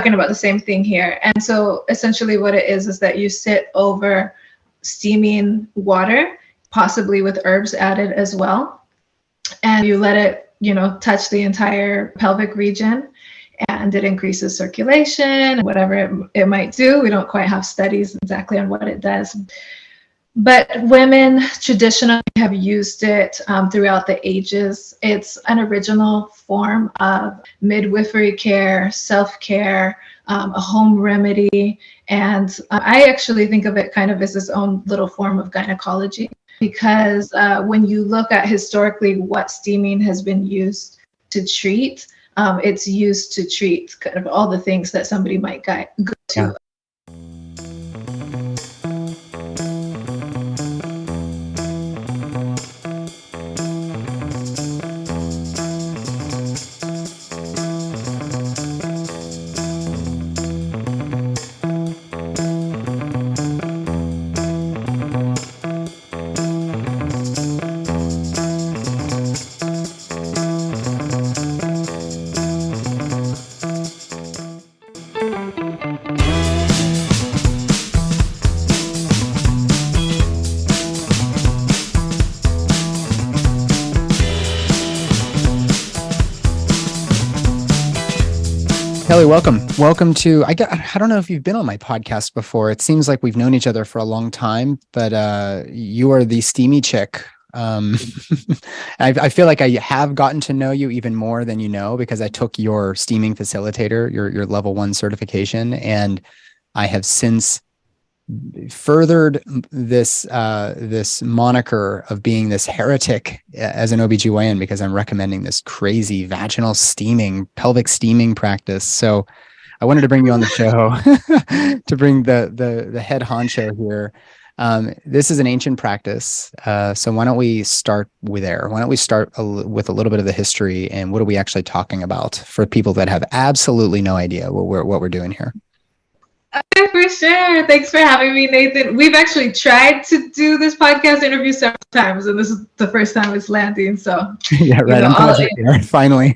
talking about the same thing here. And so essentially what it is that you sit over steaming water, possibly with herbs added as well. And you let it, touch the entire pelvic region, and it increases circulation, whatever it might do. We don't quite have studies exactly on what it does. But women traditionally have used it throughout the ages. It's an original form of midwifery care, self-care, a home remedy. And I actually think of it kind of as its own little form of gynecology, because when you look at historically what steaming has been used to treat, it's used to treat kind of all the things that somebody might go to. Yeah. Keli, welcome to, I don't know if you've been on my podcast before. It seems like we've known each other for a long time, but you are the Steamy Chick. I feel like I have gotten to know you even more than you know, because I took your steaming facilitator, your level 1 certification, and I have since furthered this moniker of being this heretic as an OBGYN, because I'm recommending this crazy vaginal steaming, pelvic steaming practice. So I wanted to bring you on the show to bring the head honcho here. This is an ancient practice. So why don't we start with there? Why don't we start with a little bit of the history, and what are we actually talking about for people that have absolutely no idea what we're doing here? Okay, for sure. Thanks for having me, Nathan. We've actually tried to do this podcast interview several times, and this is the first time it's landing. So yeah, right. I'm glad you're here, finally.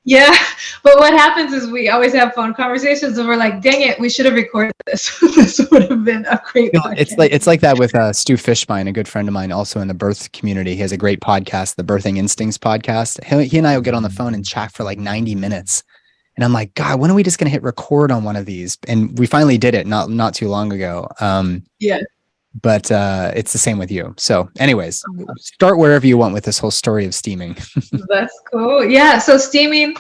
Yeah, but what happens is we always have phone conversations, and we're like, "Dang it, we should have recorded this. This would have been a great podcast." It's like that with Stu Fishbein, a good friend of mine, also in the birth community. He has a great podcast, the Birthing Instincts podcast. He and I will get on the phone and chat for like 90 minutes. And I'm like, God, when are we just going to hit record on one of these? And we finally did it not too long ago. Yeah. But it's the same with you. So anyways, start wherever you want with this whole story of steaming. That's cool. Yeah. So steaming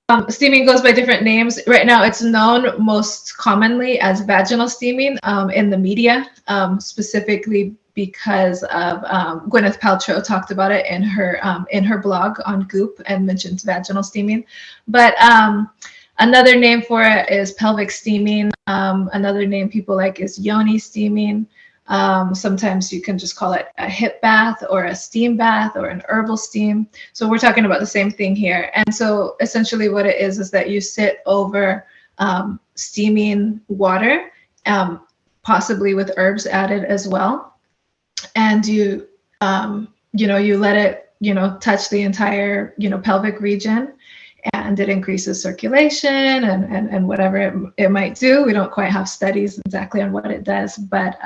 goes by different names. Right now, it's known most commonly as vaginal steaming in the media, specifically because of Gwyneth Paltrow talked about it in her blog on Goop and mentioned vaginal steaming. But another name for it is pelvic steaming. Another name people like is yoni steaming. Sometimes you can just call it a hip bath or a steam bath or an herbal steam. So we're talking about the same thing here. And so essentially what it is that you sit over steaming water, possibly with herbs added as well. And you let it, touch the entire, pelvic region, and it increases circulation and whatever it might do. We don't quite have studies exactly on what it does, but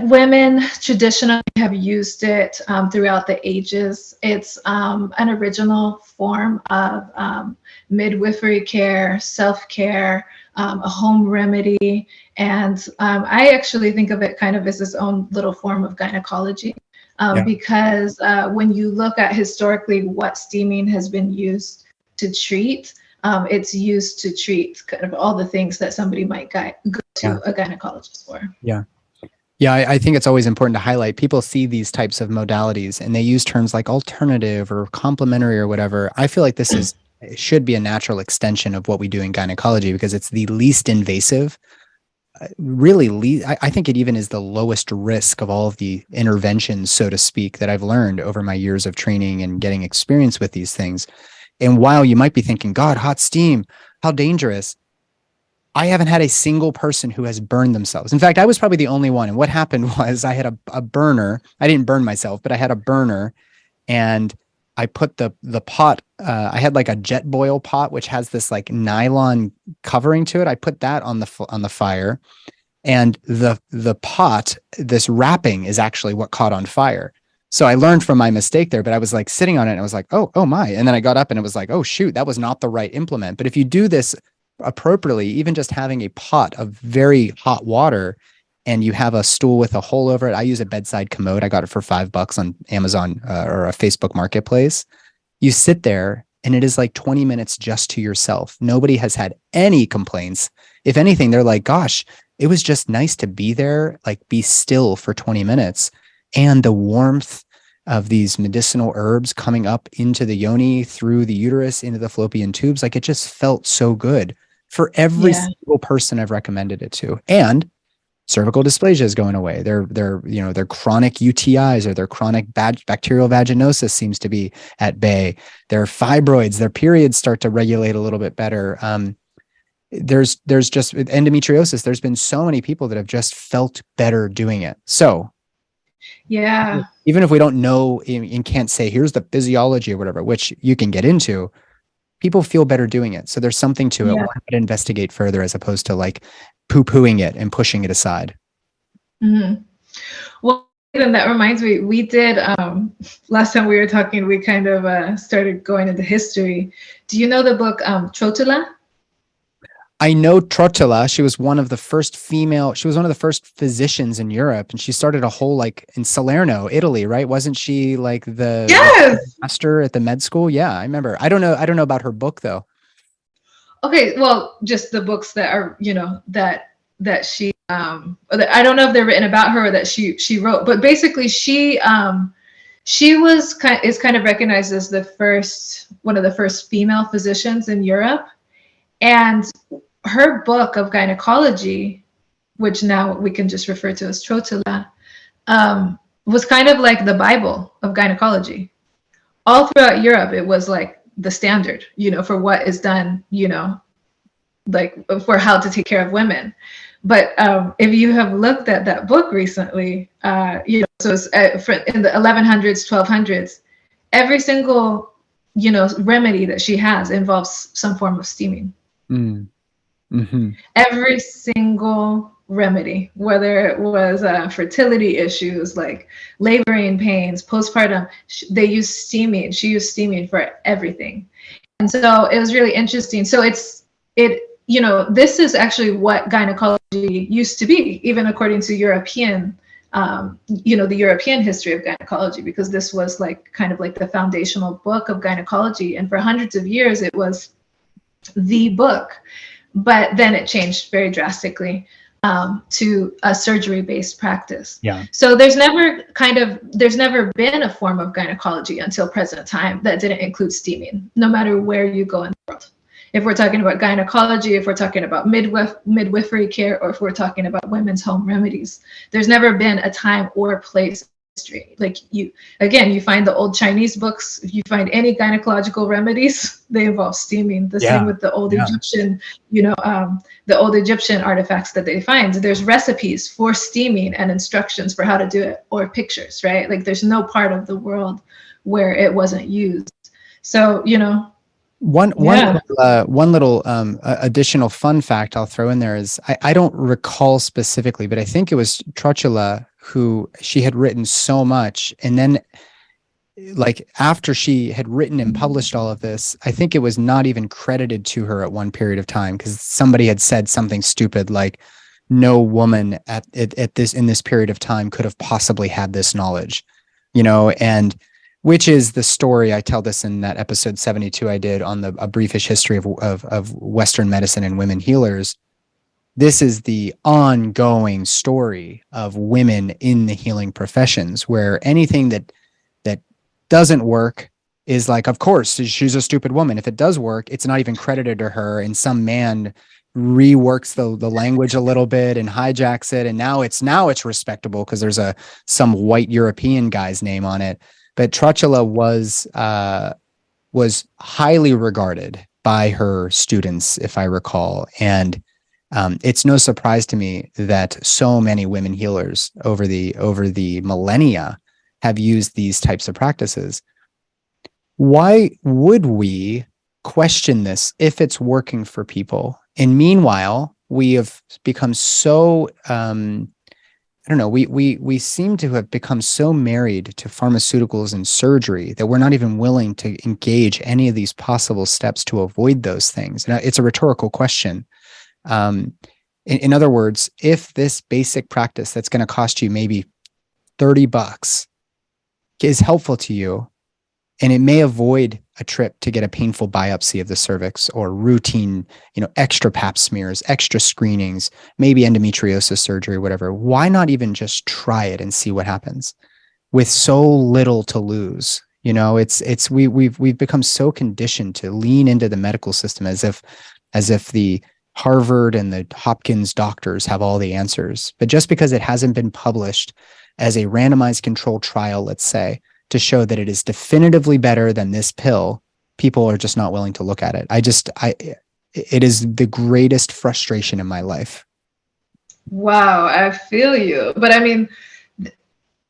women traditionally have used it throughout the ages. It's an original form of midwifery care, self-care, a home remedy. And I actually think of it kind of as its own little form of gynecology, because when you look at historically what steaming has been used to treat, it's used to treat kind of all the things that somebody might go to a gynecologist for. Yeah. Yeah, I think it's always important to highlight. People see these types of modalities and they use terms like alternative or complementary or whatever. I feel like it should be a natural extension of what we do in gynecology, because it's the least invasive. Really, I think it even is the lowest risk of all of the interventions, so to speak, that I've learned over my years of training and getting experience with these things. And while you might be thinking, God, hot steam, how dangerous, I haven't had a single person who has burned themselves. In fact, I was probably the only one. And what happened was I had a burner. I didn't burn myself, but I had a burner, and I put the pot, I had like a jet boil pot, which has this like nylon covering to it. I put that on the fire, and the pot, this wrapping is actually what caught on fire. So I learned from my mistake there, but I was like sitting on it and I was like, oh my. And then I got up and it was like, oh shoot, that was not the right implement. But if you do this appropriately, even just having a pot of very hot water and you have a stool with a hole over it. I use a bedside commode. I got it for $5 on Amazon or a Facebook marketplace. You sit there and it is like 20 minutes just to yourself. Nobody has had any complaints. If anything, they're like, gosh, it was just nice to be there, like be still for 20 minutes. And the warmth of these medicinal herbs coming up into the yoni, through the uterus, into the fallopian tubes, like it just felt so good for every single person I've recommended it to. And cervical dysplasia is going away. Their chronic UTIs or their chronic bacterial vaginosis seems to be at bay. Their fibroids, their periods start to regulate a little bit better. There's just endometriosis. There's been so many people that have just felt better doing it. So yeah, even if we don't know and can't say, here's the physiology or whatever, which you can get into, people feel better doing it. So there's something to it. Why not investigate further as opposed to like poo-pooing it and pushing it aside? Mm-hmm. Well, then that reminds me, we did, last time we were talking, we kind of started going into history. Do you know the book Trotula? I know Trotula. She was one of the first physicians in Europe, and she started a whole, like in Salerno, Italy, right? Wasn't she like the master at the med school? Yeah, I remember. I don't know about her book though. Okay, well, just the books that are, that she I don't know if they're written about her or that she wrote, but basically she is kind of recognized as one of the first female physicians in Europe. And her book of gynecology, which now we can just refer to as Trotula, was kind of like the Bible of gynecology. All throughout Europe, it was like the standard, for what is done, like for how to take care of women. But if you have looked at that book recently, so it's in the 1100s, 1200s, every single, remedy that she has involves some form of steaming. Mm. Mm-hmm. Every single remedy, whether it was fertility issues like laboring pains, postpartum, they use steaming. She used steaming for everything. And so it was really interesting. So this is actually what gynecology used to be, even according to European, the European history of gynecology, because this was like kind of like the foundational book of gynecology. And for hundreds of years, it was the book. But then it changed very drastically to a surgery-based practice. Yeah. So there's never been a form of gynecology until present time that didn't include steaming, no matter where you go in the world. If we're talking about gynecology, if we're talking about midwifery care, or if we're talking about women's home remedies, there's never been a time or place history. Like you find the old Chinese books. If you find any gynecological remedies, they involve steaming. The same with the old Egyptian, the old Egyptian artifacts that they find. There's recipes for steaming and instructions for how to do it, or pictures, right? Like there's no part of the world where it wasn't used. So, one little additional fun fact I'll throw in there is I don't recall specifically, but I think it was Trotula who she had written so much. And then like after she had written and published all of this, I think it was not even credited to her at one period of time because somebody had said something stupid like no woman at this period of time could have possibly had this knowledge, and which is the story. I tell this in that episode 72 I did on a briefish history of Western medicine and women healers. This is the ongoing story of women in the healing professions, where anything that doesn't work is like, of course, she's a stupid woman. If it does work, it's not even credited to her, and some man reworks the language a little bit and hijacks it, and now it's respectable because there's some white European guy's name on it. But Trotula was highly regarded by her students, if I recall, and it's no surprise to me that so many women healers over the millennia have used these types of practices. Why would we question this if it's working for people? And meanwhile, we have become so, I don't know, we seem to have become so married to pharmaceuticals and surgery that we're not even willing to engage any of these possible steps to avoid those things. And it's a rhetorical question. In other words, if this basic practice that's going to cost you maybe $30 is helpful to you, and it may avoid a trip to get a painful biopsy of the cervix or routine, extra pap smears, extra screenings, maybe endometriosis surgery, whatever. Why not even just try it and see what happens with so little to lose? We've become so conditioned to lean into the medical system as if the Harvard and the Hopkins doctors have all the answers. But just because it hasn't been published as a randomized controlled trial, let's say, to show that it is definitively better than this pill, people are just not willing to look at it. It is the greatest frustration in my life. Wow, I feel you. But I mean,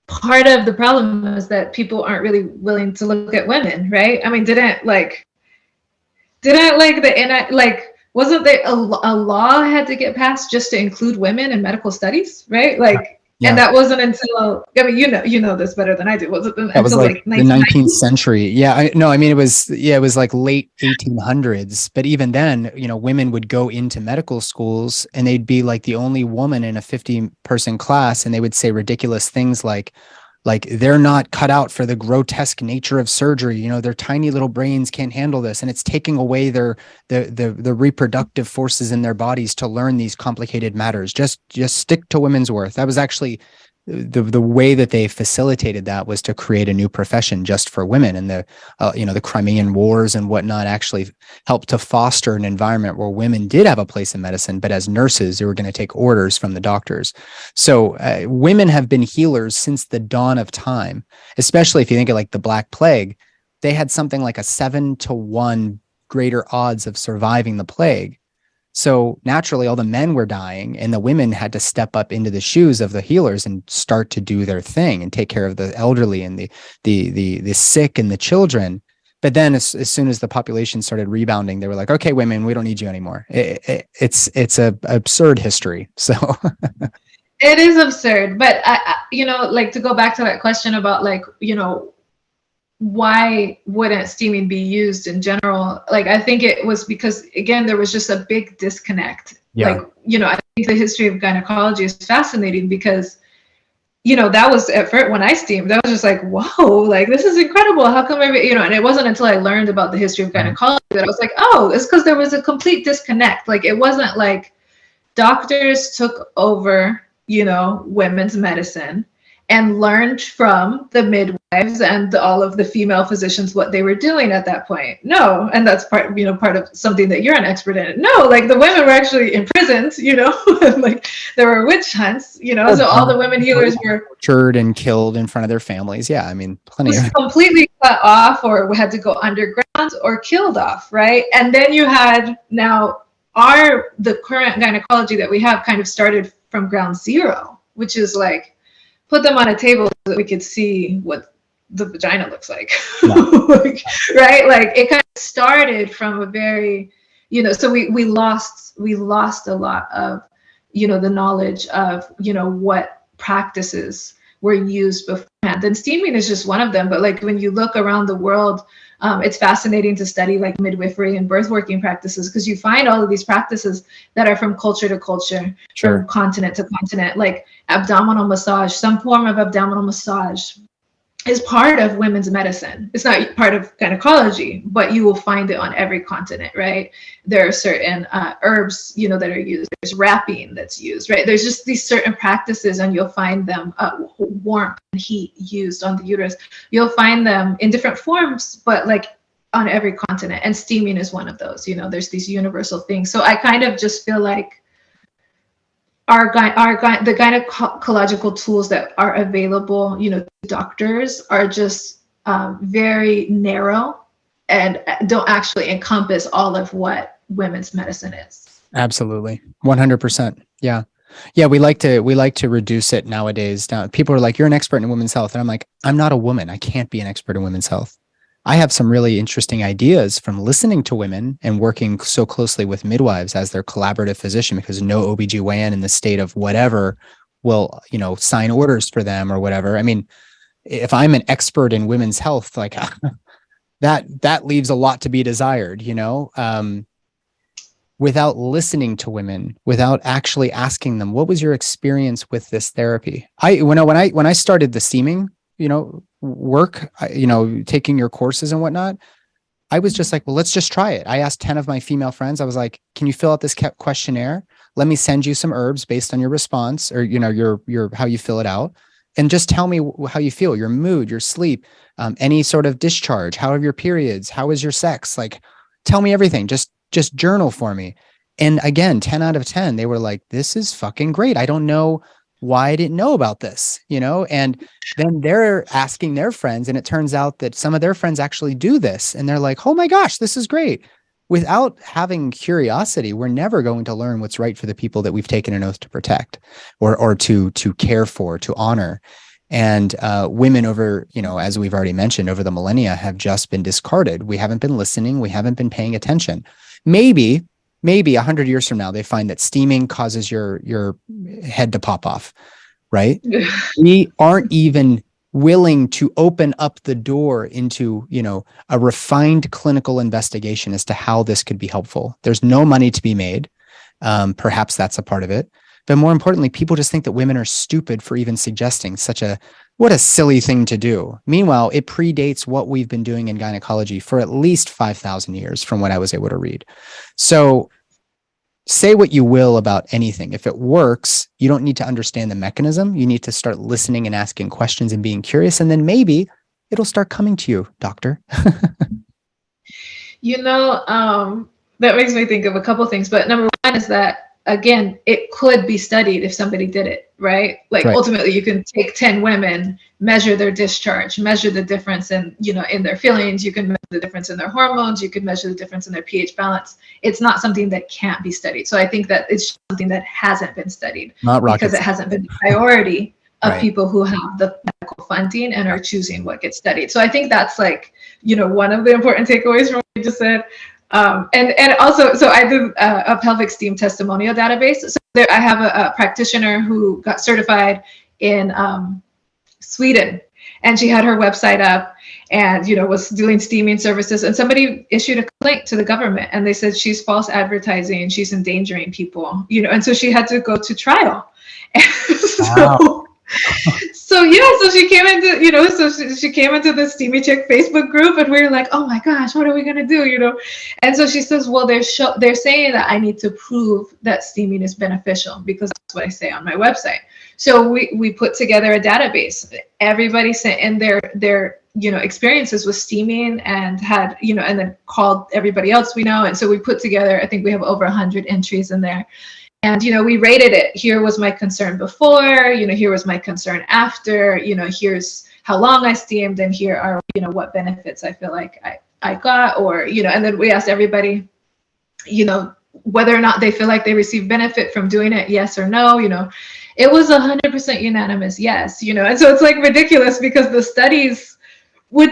part of the problem is that people aren't really willing to look at women, right? I mean, wasn't there a law had to get passed just to include women in medical studies, right? Yeah. And that wasn't until, I mean, you know this better than I do. Was it until was like the 19th century? Yeah, it was like late 1800s. But even then, women would go into medical schools and they'd be like the only woman in a 50-person class, and they would say ridiculous things like they're not cut out for the grotesque nature of surgery. Their tiny little brains can't handle this, and it's taking away the reproductive forces in their bodies to learn these complicated matters. Just stick to women's worth. That was actually the way that they facilitated that, was to create a new profession just for women. And the Crimean Wars and whatnot actually helped to foster an environment where women did have a place in medicine, but as nurses who were going to take orders from the doctors. So women have been healers since the dawn of time, especially if you think of like the Black Plague. They had something like a 7-to-1 greater odds of surviving the plague. So naturally, all the men were dying, and the women had to step up into the shoes of the healers and start to do their thing and take care of the elderly and the sick and the children. But then, as soon as the population started rebounding, they were like, "Okay, women, we don't need you anymore." It's a absurd history. So it is absurd. But to go back to that question about why wouldn't steaming be used in general? I think it was because, again, there was just a big disconnect. Yeah. I think the history of gynecology is fascinating because, that was at first when I steamed, I was just like, whoa, this is incredible. How come and it wasn't until I learned about the history of gynecology that I was like, oh, it's because there was a complete disconnect. It wasn't like doctors took over, women's medicine and learned from the midwives and all of the female physicians what they were doing at that point. No, and that's part of something that you're an expert in. No, the women were actually imprisoned, and there were witch hunts, so all the women healers were tortured and killed in front of their families. Yeah, I mean, plenty of completely cut off, or had to go underground or killed off, right? And then you had the current gynecology that we have kind of started from ground zero, which is put them on a table so that we could see what the vagina looks like. Yeah. Right? It kind of started from a very, so we lost a lot of, the knowledge of, what practices were used beforehand. And steaming is just one of them. But when you look around the world, it's fascinating to study midwifery and birth working practices, because you find all of these practices that are from culture to culture, sure, from continent to continent, like abdominal massage. Some form of abdominal massage is part of women's medicine. It's not part of gynecology, but you will find it on every continent, right? There are certain herbs, that are used. There's wrapping that's used, right? There's just these certain practices, and you'll find them warmth and heat used on the uterus. You'll find them in different forms, but on every continent. And steaming is one of those. There's these universal things. So I kind of just feel like the gynecological tools that are available, to doctors are just very narrow and don't actually encompass all of what women's medicine is. Absolutely. 100%. Yeah. Yeah. We like to reduce it nowadays. Now people are like, you're an expert in women's health. And I'm like, I'm not a woman. I can't be an expert in women's health. I have some really interesting ideas from listening to women and working so closely with midwives as their collaborative physician, because no OBGYN in the state of whatever will, sign orders for them or whatever. I mean, if I'm an expert in women's health, like that leaves a lot to be desired, without listening to women, without actually asking them, what was your experience with this therapy? When I started the steaming, work, taking your courses and whatnot, I was just like, well, let's just try it. I asked 10 of my female friends. I was like, can you fill out this questionnaire? Let me send you some herbs based on your response, or, your, how you fill it out, and just tell me how you feel, your mood, your sleep, any sort of discharge, how are your periods? How is your sex? Like, tell me everything. Just journal for me. And again, 10 out of 10, they were like, this is fucking great. I don't know why I didn't know about this, and then they're asking their friends, and it turns out that some of their friends actually do this. And they're like, oh my gosh, this is great. Without having curiosity, we're never going to learn what's right for the people that we've taken an oath to protect or to care for, to honor. And women over, as we've already mentioned, over the millennia have just been discarded. We haven't been listening. We haven't been paying attention. Maybe 100 years from now, they find that steaming causes your head to pop off, right? We aren't even willing to open up the door into, a refined clinical investigation as to how this could be helpful. There's no money to be made. Perhaps that's a part of it. But more importantly, people just think that women are stupid for even suggesting what a silly thing to do. Meanwhile, it predates what we've been doing in gynecology for at least 5,000 years from what I was able to read. So say what you will about anything. If it works, you don't need to understand the mechanism. You need to start listening and asking questions and being curious. And then maybe it'll start coming to you, doctor. That makes me think of a couple things. But number one is that, again, it could be studied if somebody did it, right? Like, right. Ultimately, you can take 10 women, measure their discharge, measure the difference in their feelings. You can measure the difference in their hormones. You can measure the difference in their pH balance. It's not something that can't be studied. So I think that it's something that hasn't been studied because it hasn't been the priority of right. people who have the medical funding and are choosing what gets studied. So I think that's one of the important takeaways from what you just said. And also, so I did a Pelvic Steam Testimonial Database. So I have a practitioner who got certified in Sweden, and she had her website up and, was doing steaming services, and somebody issued a complaint to the government, and they said she's false advertising, she's endangering people, and so she had to go to trial. Wow. So she came into, she came into the Steamy Chick Facebook group, and we were like, oh my gosh, what are we gonna do, And so she says, well, they're saying that I need to prove that steaming is beneficial, because that's what I say on my website. So we put together a database. Everybody sent in their experiences with steaming, and had, and then called everybody else we know. And so we put together, I think we have over 100 entries in there. And, we rated it. Here was my concern before, here was my concern after, here's how long I steamed, and here are, what benefits I feel like I got, or, and then we asked everybody, whether or not they feel like they received benefit from doing it, yes or no, it was 100% unanimous yes, and so it's like ridiculous, because the studies would,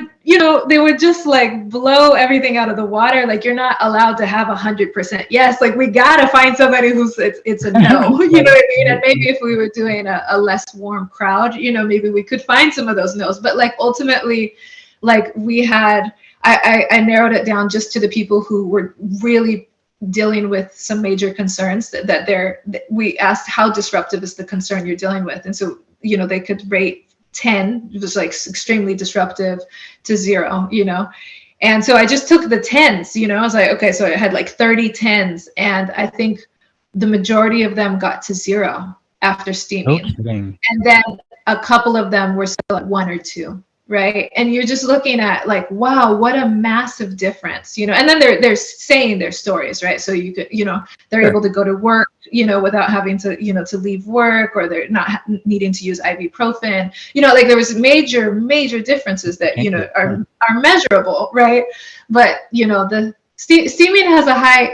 they would just like blow everything out of the water. Like, you're not allowed to have 100% yes. Like, we gotta find somebody who's it's a no. You know what I mean? And maybe if we were doing a less warm crowd, maybe we could find some of those no's. But like, ultimately, like, we had, I narrowed it down just to the people who were really dealing with some major concerns we asked, how disruptive is the concern you're dealing with? And so, they could rate 10, it was like extremely disruptive, to 0, and so I just took the 10s, I was like, okay, so I had like 30 10s, and I think the majority of them got to 0 after steaming. Okay. And then a couple of them were still at 1 or 2, right? And you're just looking at like, wow, what a massive difference, and then they're saying their stories, right? So you could, they're able to go to work, without having to, to leave work, or they're not needing to use ibuprofen, like there was major differences that, are measurable, right? But, the steaming has a high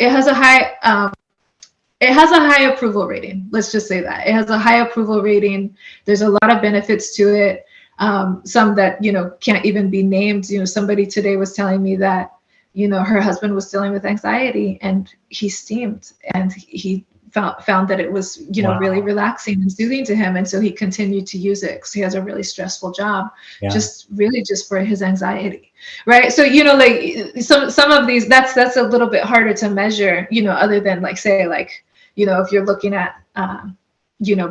approval rating. Let's just say that it has a high approval rating. There's a lot of benefits to it. some that, can't even be named. Somebody today was telling me that, her husband was dealing with anxiety and he steamed, and he found that it was, Wow. really relaxing and soothing to him. And so he continued to use it because he has a really stressful job, just for his anxiety. Right. So, like some of these, that's a little bit harder to measure, other than like, say, like, if you're looking at,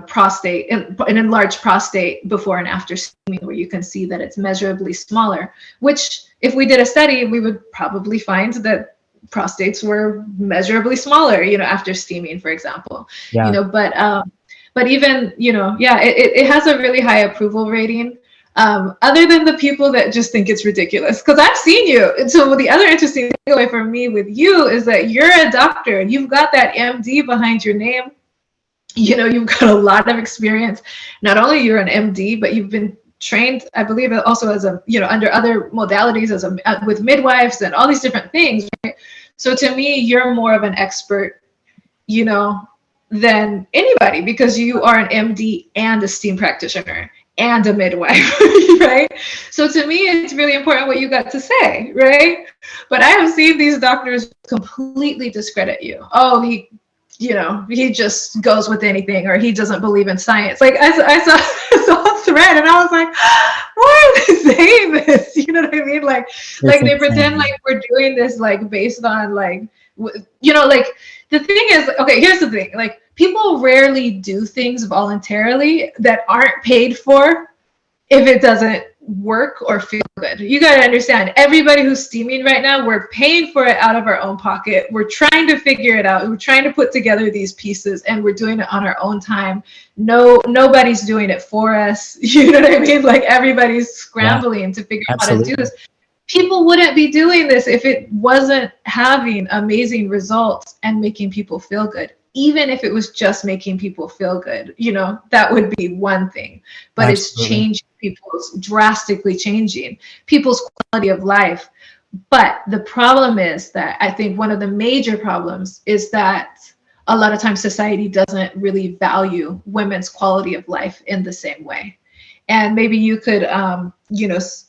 prostate, an enlarged prostate before and after steaming, where you can see that it's measurably smaller, which if we did a study, we would probably find that prostates were measurably smaller, after steaming, for example. But even, it has a really high approval rating. Other than the people that just think it's ridiculous, because I've seen you. And so the other interesting takeaway for me with you is that you're a doctor. You've got that MD behind your name. You've got a lot of experience. Not only you're an MD, but you've been trained, I believe, also as a, under other modalities, with midwives and all these different things. Right? So to me, you're more of an expert, than anybody, because you are an MD and a steam practitioner and a midwife, right? So to me, it's really important what you got to say, right? But I have seen these doctors completely discredit you. Oh, he just goes with anything, or he doesn't believe in science. Like I saw a thread and I was like, why are they saying this? You know what I mean? Like they pretend like we're doing this like based on like, like the thing is, okay, here's the thing. Like people rarely do things voluntarily that aren't paid for if it doesn't work or feel good. You got to understand, everybody who's steaming right now, we're paying for it out of our own pocket. We're trying to figure it out. We're trying to put together these pieces, and we're doing it on our own time. Nobody's doing it for us. You know what I mean? Like everybody's scrambling to figure out how to do this. People wouldn't be doing this if it wasn't having amazing results and making people feel good. Even if it was just making people feel good, that would be one thing. But Absolutely. It's drastically changing people's quality of life. But the problem is that I think one of the major problems is that a lot of times society doesn't really value women's quality of life in the same way. And maybe you could,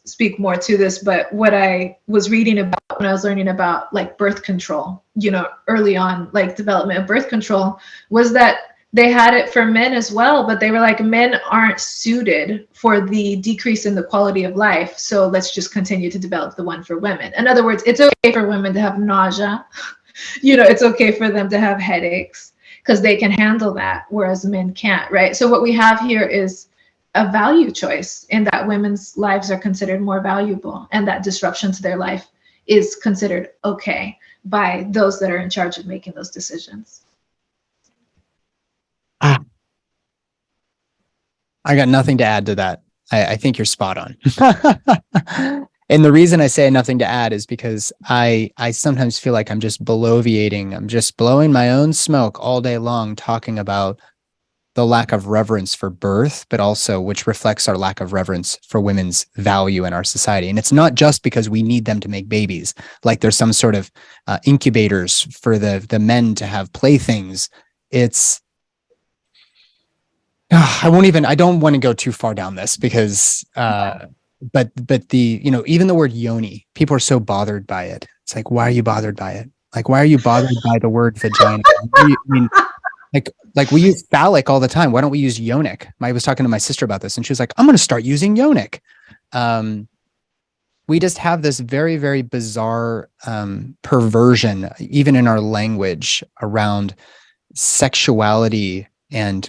speak more to this, but what I was reading about when I was learning about like birth control, early on, like development of birth control, was that they had it for men as well, but they were like, men aren't suited for the decrease in the quality of life. So let's just continue to develop the one for women. In other words, it's okay for women to have nausea. It's okay for them to have headaches because they can handle that, whereas men can't, right? So what we have here is a value choice, in that women's lives are considered more valuable, and that disruption to their life is considered okay by those that are in charge of making those decisions. I got nothing to add to that. I think you're spot on. And the reason I say nothing to add is because I sometimes feel like I'm just bloviating. I'm just blowing my own smoke all day long, talking about the lack of reverence for birth, but also which reflects our lack of reverence for women's value in our society. And it's not just because we need them to make babies, like there's some sort of incubators for the men to have playthings. It's, I don't want to go too far down this because, but the, even the word yoni, people are so bothered by it. It's like, why are you bothered by it? Like, why are you bothered by the word vagina? Like we use phallic all the time. Why don't we use yonic? I was talking to my sister about this and she was like, I'm going to start using yonic. We just have this very, very bizarre perversion, even in our language, around sexuality and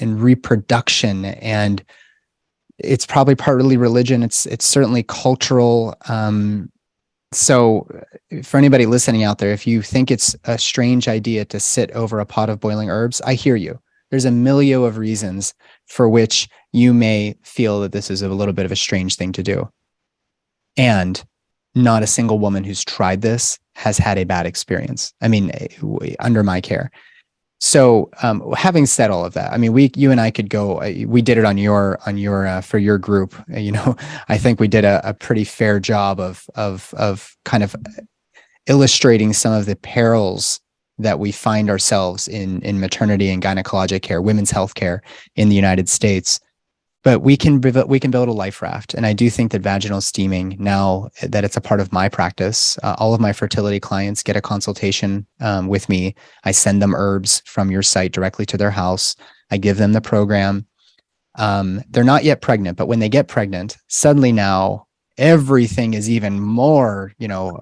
reproduction. And it's probably partly religion. It's certainly cultural. So for anybody listening out there, if you think it's a strange idea to sit over a pot of boiling herbs, I hear you. There's a million of reasons for which you may feel that this is a little bit of a strange thing to do. And not a single woman who's tried this has had a bad experience. I mean, under my care. So having said all of that, I mean, you and I could go, we did it on your for your group, I think we did a pretty fair job of kind of illustrating some of the perils that we find ourselves in maternity and gynecologic care, women's health care in the United States. But we can build a life raft. And I do think that vaginal steaming, now that it's a part of my practice, all of my fertility clients get a consultation with me. I send them herbs from your site directly to their house. I give them the program. They're not yet pregnant, but when they get pregnant, suddenly now everything is even more,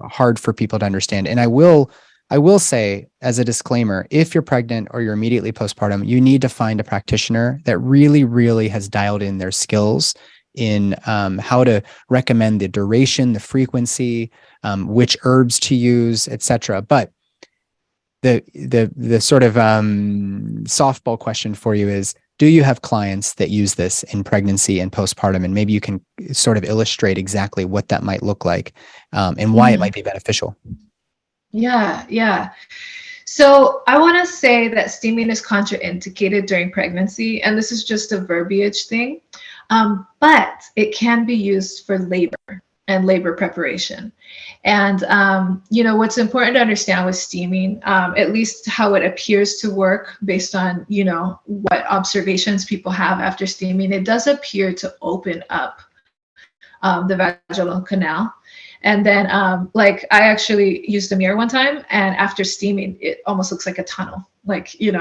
hard for people to understand. And I will say, as a disclaimer, if you're pregnant or you're immediately postpartum, you need to find a practitioner that really, really has dialed in their skills in how to recommend the duration, the frequency, which herbs to use, etc. But the sort of softball question for you is, do you have clients that use this in pregnancy and postpartum? And maybe you can sort of illustrate exactly what that might look like and why it might be beneficial. Yeah. So I want to say that steaming is contraindicated during pregnancy, and this is just a verbiage thing, but it can be used for labor and labor preparation. And, what's important to understand with steaming, at least how it appears to work based on, what observations people have after steaming, it does appear to open up the vaginal canal. And then, I actually used a mirror one time, and after steaming, it almost looks like a tunnel,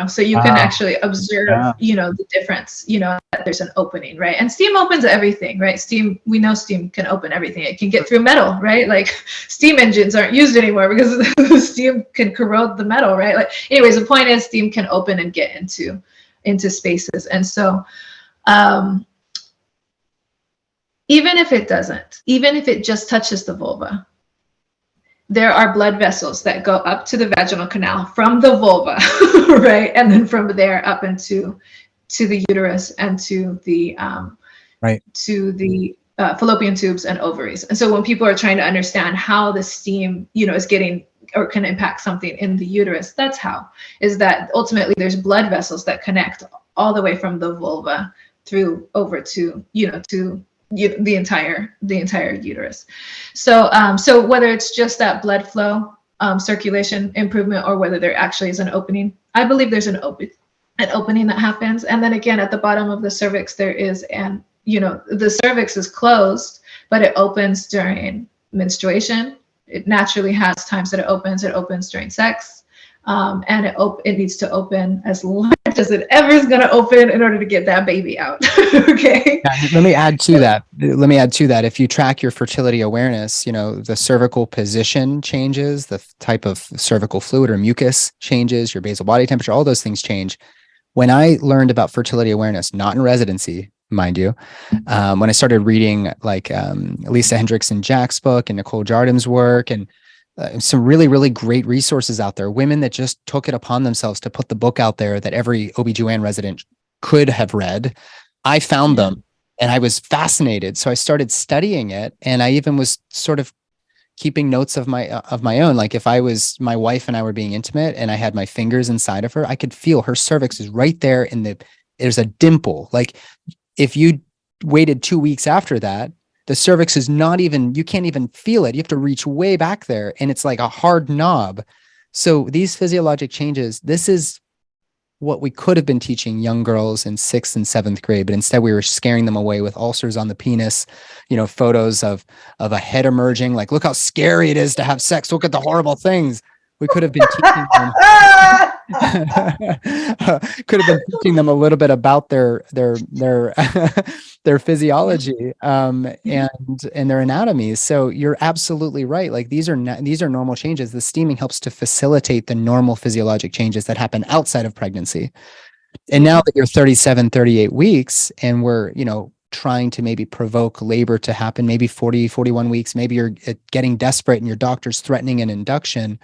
so you can actually observe, the difference, that there's an opening, right? And steam opens everything, right? We know steam can open everything. It can get through metal, right? Like steam engines aren't used anymore because the steam can corrode the metal, right? Anyways, the point is steam can open and get into spaces. And so, even if it just touches the vulva, there are blood vessels that go up to the vaginal canal from the vulva, right? And then from there up into the uterus and to the fallopian tubes and ovaries. And so when people are trying to understand how the steam, is getting or can impact something in the uterus, that's how, is that ultimately there's blood vessels that connect all the way from the vulva through over to, to the entire uterus. So whether it's just that blood flow, circulation improvement, or whether there actually is an opening, I believe there's an opening that happens. And then again, at the bottom of the cervix, there is the cervix is closed, but it opens during menstruation. It naturally has times that it opens during sex. And it needs to open as large as it ever is going to open in order to get that baby out. Okay. Let me add to that. If you track your fertility awareness, the cervical position changes, the type of cervical fluid or mucus changes, your basal body temperature, all those things change. When I learned about fertility awareness, not in residency, mind you, when I started reading Lisa Hendrickson Jack's book and Nicole Jardim's work and some really, really great resources out there, women that just took it upon themselves to put the book out there that every OBGYN resident could have read. I found them and I was fascinated. So I started studying it, and I even was sort of keeping notes of my own. Like if my wife and I were being intimate and I had my fingers inside of her, I could feel her cervix is right there there's a dimple. Like if you waited 2 weeks after that, the cervix is you can't even feel it. You have to reach way back there, and it's like a hard knob. So these physiologic changes, this is what we could have been teaching young girls in 6th and 7th grade, but instead we were scaring them away with ulcers on the penis, photos of a head emerging, like, look how scary it is to have sex. Look at the horrible things. We could have been teaching them. Could have been teaching them a little bit about their physiology and their anatomies. So you're absolutely right. Like these are normal changes. The steaming helps to facilitate the normal physiologic changes that happen outside of pregnancy. And now that you're 37, 38 weeks, and we're trying to maybe provoke labor to happen, maybe 40, 41 weeks, maybe you're getting desperate and your doctor's threatening an induction.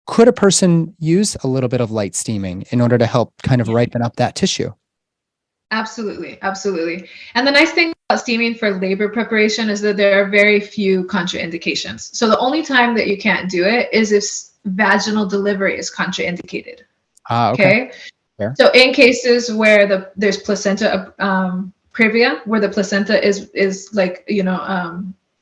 Could a person use a little bit of light steaming in order to help kind of ripen up that tissue? Absolutely. And the nice thing about steaming for labor preparation is that there are very few contraindications. So the only time that you can't do it is if vaginal delivery is contraindicated. Okay. Fair. So in cases where there's placenta previa, where the placenta is like,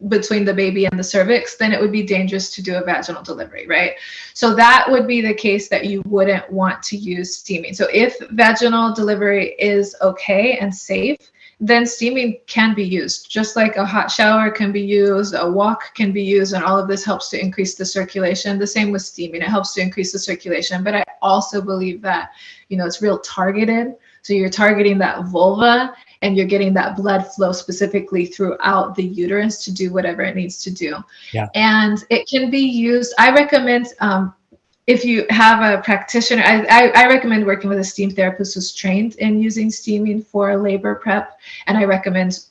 between the baby and the cervix, then it would be dangerous to do a vaginal delivery, right? So that would be the case that you wouldn't want to use steaming. So if vaginal delivery is okay and safe, then steaming can be used. Just like a hot shower can be used, a walk can be used, and all of this helps to increase the circulation. The same with steaming, it helps to increase the circulation. But I also believe that, it's real targeted. So you're targeting that vulva and you're getting that blood flow specifically throughout the uterus to do whatever it needs to do. Yeah. And it can be used, I recommend, if you have a practitioner, I recommend working with a steam therapist who's trained in using steaming for labor prep. And I recommend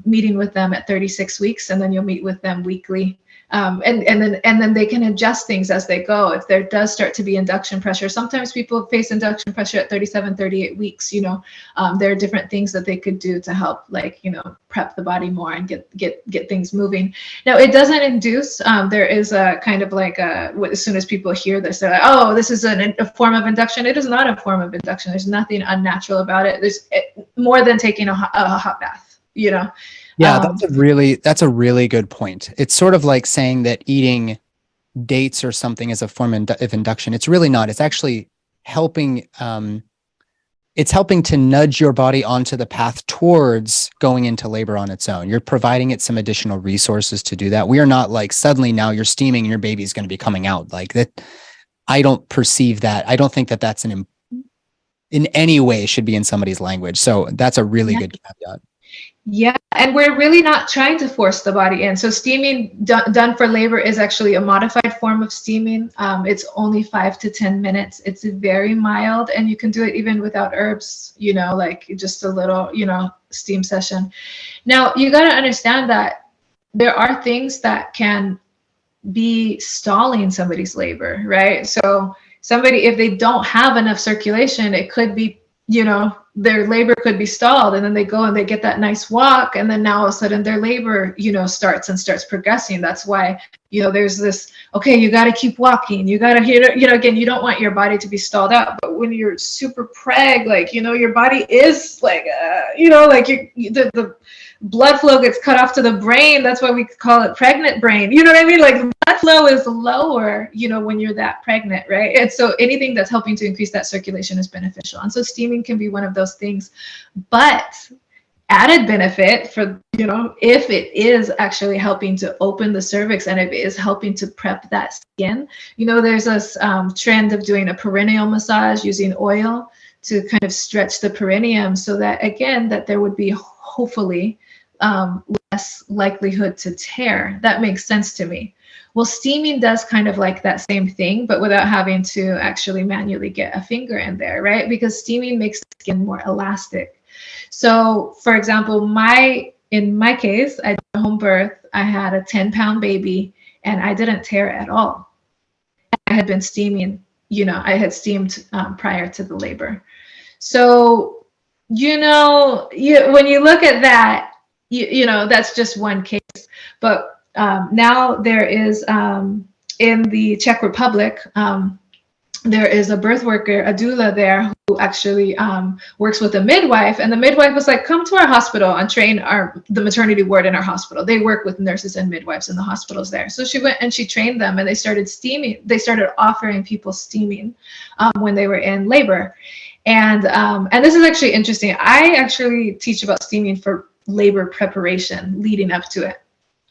meeting with them at 36 weeks, and then you'll meet with them weekly. And then they can adjust things as they go. If there does start to be induction pressure, sometimes people face induction pressure at 37, 38 weeks, there are different things that they could do to help, like, prep the body more and get things moving. Now, it doesn't induce, there is a kind of like as soon as people hear this, they're like, oh, this is a form of induction. It is not a form of induction. There's nothing unnatural about it. There's more than taking a hot bath, Yeah, that's a really good point. It's sort of like saying that eating dates or something is a form of induction. It's really not. It's actually helping. It's helping to nudge your body onto the path towards going into labor on its own. You're providing it some additional resources to do that. We are not like suddenly now you're steaming and your baby's going to be coming out like that. I don't perceive that. I don't think that that's in any way should be in somebody's language. So that's a really good caveat. Yeah, and we're really not trying to force the body in. So steaming done for labor is actually a modified form of steaming. It's only 5 to 10 minutes. It's very mild, and you can do it even without herbs, like just a little, steam session. Now, you got to understand that there are things that can be stalling somebody's labor, right? So somebody, if they don't have enough circulation, it could be, their labor could be stalled, and then they go and they get that nice walk, and then now all of a sudden their labor, starts progressing. That's why, there's this, okay, you got to keep walking. You got to, again, you don't want your body to be stalled out, but when you're super preg, like, your body is like, the blood flow gets cut off to the brain. That's why we call it pregnant brain. You know what I mean? Like, blood flow is lower, when you're that pregnant, right? And so anything that's helping to increase that circulation is beneficial. And so steaming can be one of those things. But added benefit for, if it is actually helping to open the cervix and if it is helping to prep that skin, there's this trend of doing a perineal massage using oil to kind of stretch the perineum so that, again, that there would be hopefully less likelihood to tear. That makes sense to me. Well, steaming does kind of like that same thing, but without having to actually manually get a finger in there, right? Because steaming makes the skin more elastic. So, for example, in my case, I did a home birth. I had a 10-pound baby, and I didn't tear at all. I had been steaming, I had steamed prior to the labor. So, when you look at that, that's just one case. But now there is, in the Czech Republic, there is a birth worker, a doula there, who actually works with a midwife. And the midwife was like, come to our hospital and train the maternity ward in our hospital. They work with nurses and midwives in the hospitals there. So she went and she trained them, and they started steaming. They started offering people steaming when they were in labor. And this is actually interesting. I actually teach about steaming for labor preparation leading up to it.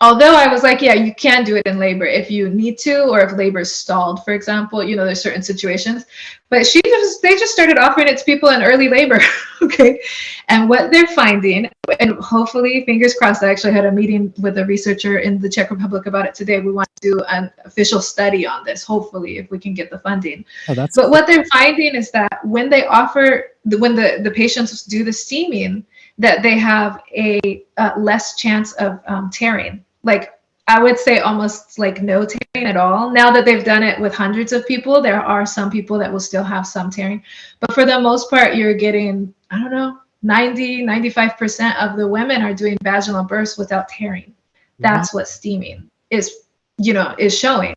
Although I was like, yeah, you can do it in labor if you need to, or if labor is stalled, for example, there's certain situations. But they just started offering it to people in early labor. Okay. And what they're finding, and hopefully, fingers crossed, I actually had a meeting with a researcher in the Czech Republic about it today. We want to do an official study on this, hopefully, if we can get the funding. But what they're finding is that when the patients do the steaming, that they have a less chance of tearing. Like, I would say almost like no tearing at all. Now that they've done it with hundreds of people, there are some people that will still have some tearing. But for the most part, you're getting, 90-95% of the women are doing vaginal births without tearing. That's what steaming is showing.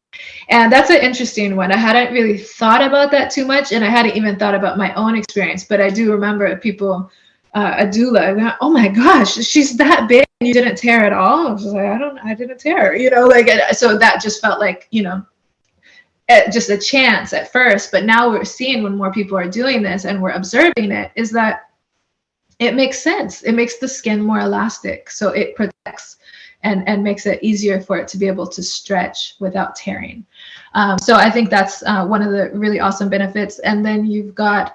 And that's an interesting one. I hadn't really thought about that too much, and I hadn't even thought about my own experience. But I do remember people, a doula, oh my gosh, she's that big and you didn't tear at all. I was like, I didn't tear, so that just felt like, just a chance at first. But now we're seeing, when more people are doing this and we're observing it, is that it makes sense. It makes the skin more elastic, so it protects and makes it easier for it to be able to stretch without tearing. So I think that's one of the really awesome benefits. And then you've got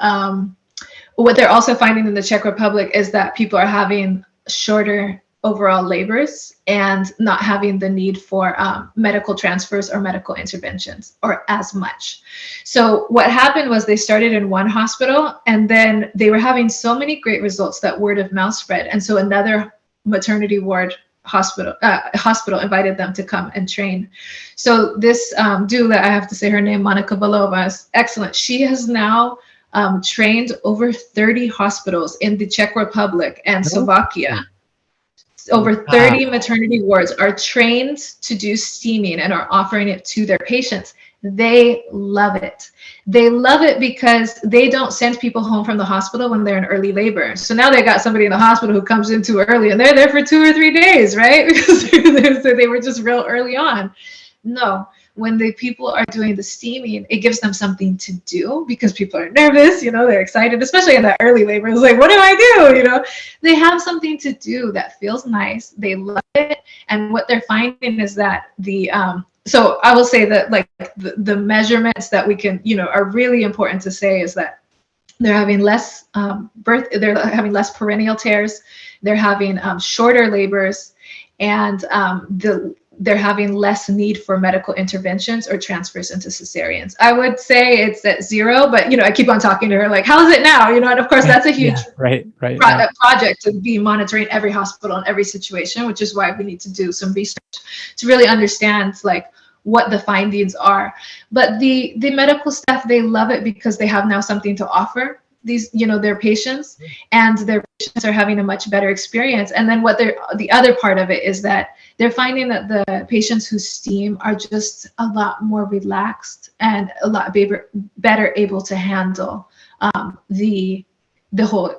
what they're also finding in the Czech Republic is that people are having shorter overall labors and not having the need for medical transfers or medical interventions or as much. So what happened was they started in one hospital, and then they were having so many great results that word of mouth spread. And so another maternity ward hospital invited them to come and train. So this doula, I have to say her name, Monika Valova, is excellent. She has now trained over 30 hospitals in the Czech Republic and Slovakia. Over 30 maternity wards are trained to do steaming and are offering it to their patients. They love it. They love it because they don't send people home from the hospital when they're in early labor. So now they got somebody in the hospital who comes in too early and they're there for 2 or 3 days, right? Because they were just real early on. No, when the people are doing the steaming, it gives them something to do because people are nervous, they're excited, especially in that early labor. It's like, what do I do? They have something to do that feels nice. They love it. And what they're finding is that so I will say that like the measurements that we can, are really important to say is that they're having less they're having less perennial tears. They're having shorter labors, and they're having less need for medical interventions or transfers into cesareans. I would say it's at 0, but I keep on talking to her like, how is it now? And of course that's a huge project to be monitoring every hospital and every situation, which is why we need to do some research to really understand like what the findings are. But the medical staff, they love it because they have now something to offer these, their patients, and their patients are having a much better experience. And then the other part of it is that they're finding that the patients who steam are just a lot more relaxed and a lot better able to handle the whole,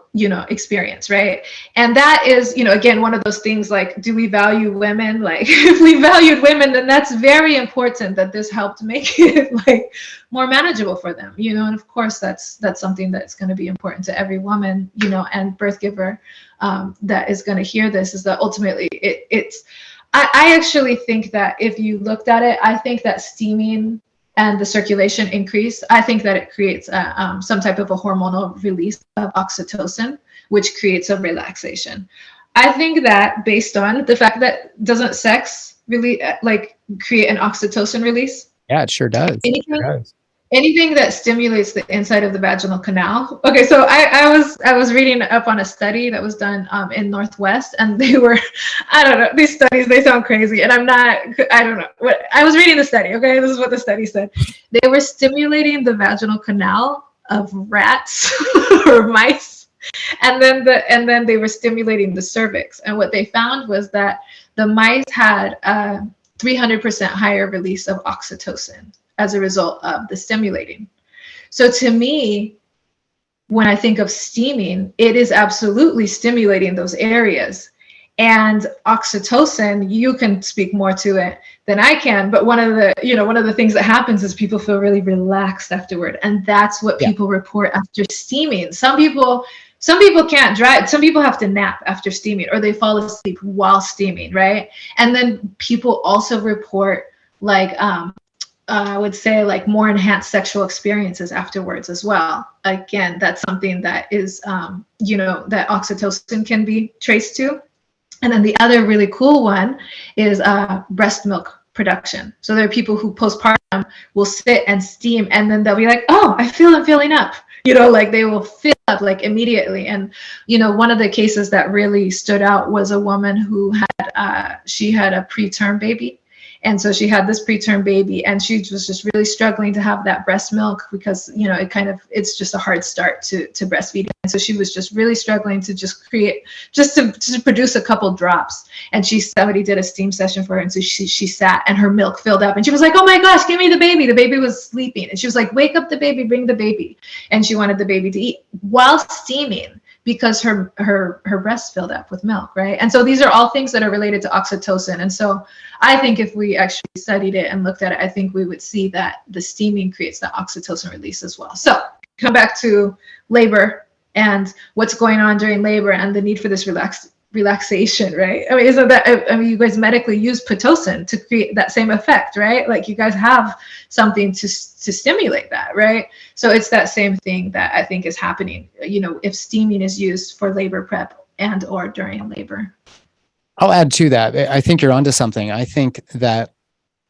experience, right? And that is, again, one of those things like, do we value women? Like, if we valued women, then that's very important that this helped make it like more manageable for them, and of course that's something that's going to be important to every woman, and birth giver that is going to hear this, is that ultimately I actually think that if you looked at it, I think that steaming and the circulation increase, I think that it creates some type of a hormonal release of oxytocin, which creates a relaxation. I think that based on the fact that doesn't sex really create an oxytocin release? Yeah, it sure does. Anything that stimulates the inside of the vaginal canal. Okay, so I was reading up on a study that was done in Northwest, and they were, I don't know, these studies, they sound crazy, and I don't know what I was reading the study. Okay, this is what the study said. They were stimulating the vaginal canal of rats or mice, and then they were stimulating the cervix. And what they found was that the mice had 300% higher release of oxytocin as a result of the stimulating. So to me, when I think of steaming, it is absolutely stimulating those areas. And oxytocin, you can speak more to it than I can, but one of the things that happens is people feel really relaxed afterward. And that's what people report after steaming. Some people can't drive. Some people have to nap after steaming, or they fall asleep while steaming, right? And then people also report like, I would say like more enhanced sexual experiences afterwards as well. Again, that's something that is, that oxytocin can be traced to. And then the other really cool one is breast milk production. So there are people who postpartum will sit and steam, and then they'll be like, oh, I'm filling up. Like they will fill up like immediately. And, one of the cases that really stood out was a woman who had, she had a preterm baby. And so she had this preterm baby, and she was just really struggling to have that breast milk because, it's just a hard start to breastfeeding. And so she was just really struggling to just to produce a couple drops. And somebody did a steam session for her. And so she sat, and her milk filled up, and she was like, oh my gosh, give me the baby. The baby was sleeping. And she was like, wake up the baby, bring the baby. And she wanted the baby to eat while steaming, because her breast filled up with milk, right? And so these are all things that are related to oxytocin. And so I think if we actually studied it and looked at it, I think we would see that the steaming creates the oxytocin release as well. So come back to labor and what's going on during labor and the need for this relaxation, right? I mean, isn't that, I mean, you guys medically use Pitocin to create that same effect, right? Like you guys have something to stimulate that, right? So it's that same thing that I think is happening, you know, if steaming is used for labor prep and or during labor. I'll add to that. I think you're onto something. I think that,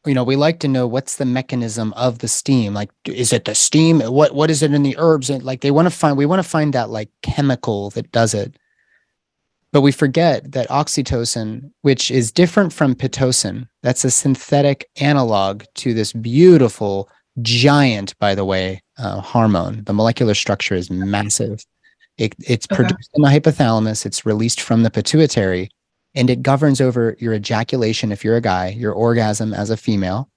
you know, we like to know what's the mechanism of the steam. Like, is it the steam? What is it in the herbs? And like, we want to find that like chemical that does it. But we forget that oxytocin, which is different from Pitocin, that's a synthetic analog to this beautiful, giant, by the way, hormone. The molecular structure is massive. It's produced in the hypothalamus. It's released from the pituitary, and it governs over your ejaculation if you're a guy, your orgasm as a female.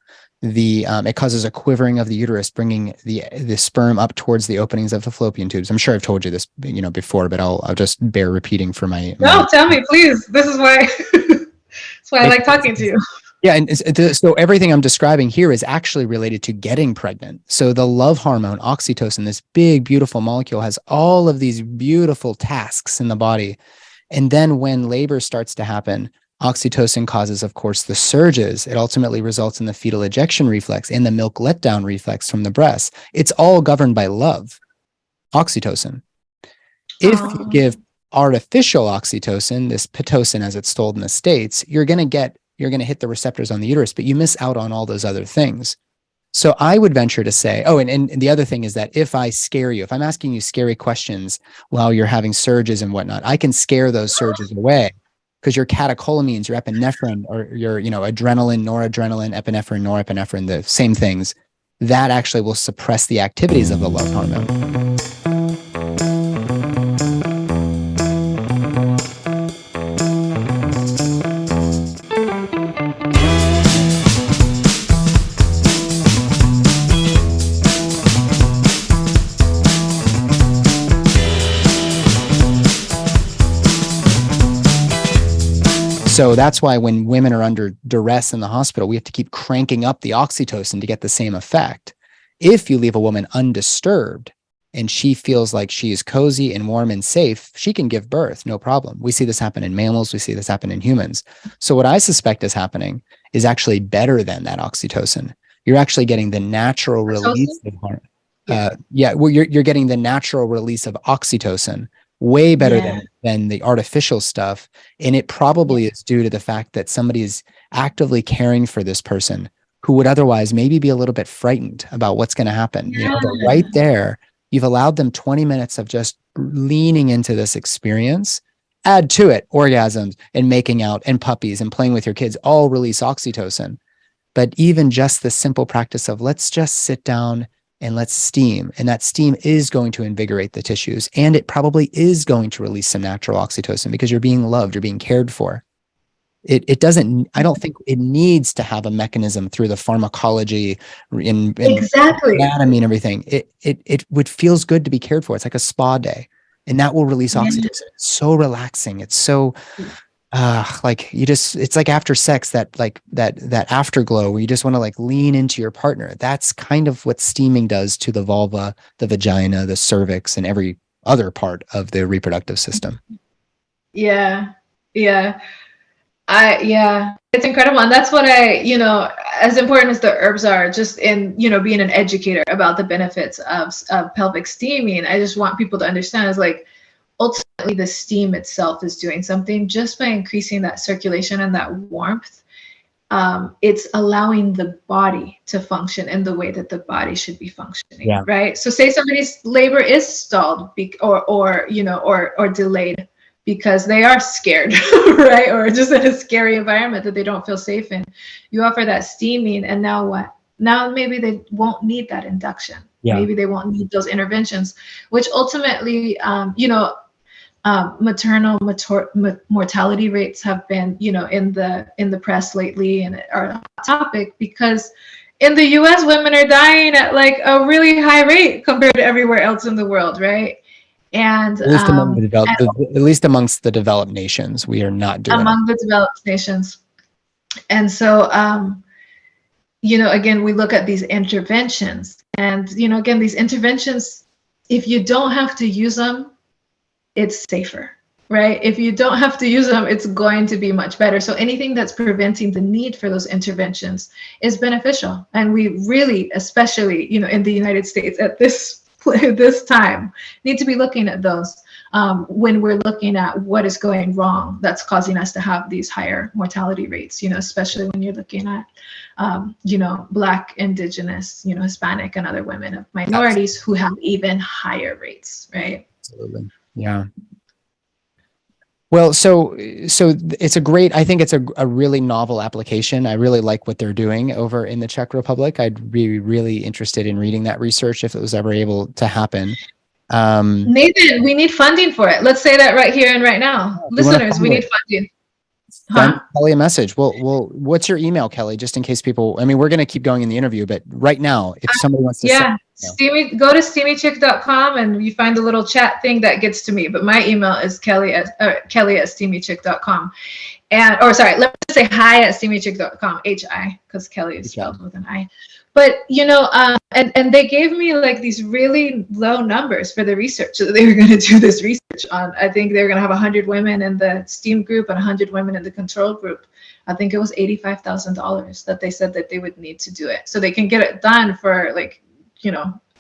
It causes a quivering of the uterus, bringing the sperm up towards the openings of the fallopian tubes. I'm sure I've told you this, you know, before, but I'll just bear repeating for my. No, tell me, please. This is why. That's why I like talking to you. Yeah, and so everything I'm describing here is actually related to getting pregnant. So the love hormone, oxytocin, this big, beautiful molecule, has all of these beautiful tasks in the body. And then when labor starts to happen, oxytocin causes, of course, the surges. It ultimately results in the fetal ejection reflex and the milk letdown reflex from the breast. It's all governed by love, oxytocin. If you give artificial oxytocin, this Pitocin as it's sold in the States, you're going to hit the receptors on the uterus, but you miss out on all those other things. So I would venture to say, and the other thing is that if I scare you, if I'm asking you scary questions while you're having surges and whatnot, I can scare those surges away because your catecholamines, your epinephrine, or your, you know, adrenaline, noradrenaline, epinephrine, norepinephrine, the same things, that actually will suppress the activities of the love hormone. So that's why when women are under duress in the hospital, we have to keep cranking up the oxytocin to get the same effect. If you leave a woman undisturbed and she feels like she is cozy and warm and safe, she can give birth, no problem. We see this happen in mammals. We see this happen in humans. So what I suspect is happening is actually better than that oxytocin. You're actually getting the natural release of you're getting the natural release of oxytocin, way better than the artificial stuff. And it probably is due to the fact that somebody is actively caring for this person who would otherwise maybe be a little bit frightened about what's going to happen. You know, but right there, you've allowed them 20 minutes of just leaning into this experience. Add to it orgasms and making out and puppies and playing with your kids, all release oxytocin. But even just the simple practice of let's just sit down and let's steam. And that steam is going to invigorate the tissues. And it probably is going to release some natural oxytocin because you're being loved, you're being cared for. It doesn't, I don't think it needs to have a mechanism through the pharmacology in anatomy and everything. It feels good to be cared for. It's like a spa day. And that will release oxytocin. It's so relaxing. It's so like you just, it's like after sex, that afterglow where you just want to like lean into your partner. That's kind of what steaming does to the vulva, the vagina, the cervix, and every other part of the reproductive system. Yeah. It's incredible. And that's what as important as the herbs are, just in, being an educator about the benefits of pelvic steaming, I just want people to understand is like, ultimately the steam itself is doing something just by increasing that circulation and that warmth. It's allowing the body to function in the way that the body should be functioning. Right. So say somebody's labor is stalled or delayed because they are scared, right? Or just in a scary environment that they don't feel safe in. You offer that steaming, and now what? Now maybe they won't need that induction. Maybe they won't need those interventions, which ultimately, maternal mortality rates have been, in the press lately and are a hot topic because in the US, women are dying at like a really high rate compared to everywhere else in the world, right? And at least amongst the developed nations, we are not doing among the developed nations. And so, again, we look at these interventions, and again, these interventions, if you don't have to use them, it's safer, right? If you don't have to use them, it's going to be much better. So anything that's preventing the need for those interventions is beneficial. And we really, especially, in the United States at this time, need to be looking at those when we're looking at what is going wrong that's causing us to have these higher mortality rates, especially when you're looking at, Black, Indigenous, Hispanic and other women of minorities who have even higher rates, right? Absolutely. Yeah. Well, so it's I think it's a really novel application. I really like what they're doing over in the Czech Republic. I'd be really interested in reading that research if it was ever able to happen. Nathan, we need funding for it. Let's say that right here and right now. Listeners, we need funding. Send Keli a message. Well, what's your email, Keli? Just in case people, we're going to keep going in the interview, but right now, if somebody wants to go to steamychick.com and you find the little chat thing that gets to me. But my email is Keli@steamychick.com. Let me say hi@steamychick.com, HI, because Keli is spelled with an I. But, and they gave me like these really low numbers for the research that they were going to do this research on. I think they were going to have 100 women in the STEAM group and 100 women in the control group. I think it was $85,000 that they said that they would need to do it. So they can get it done for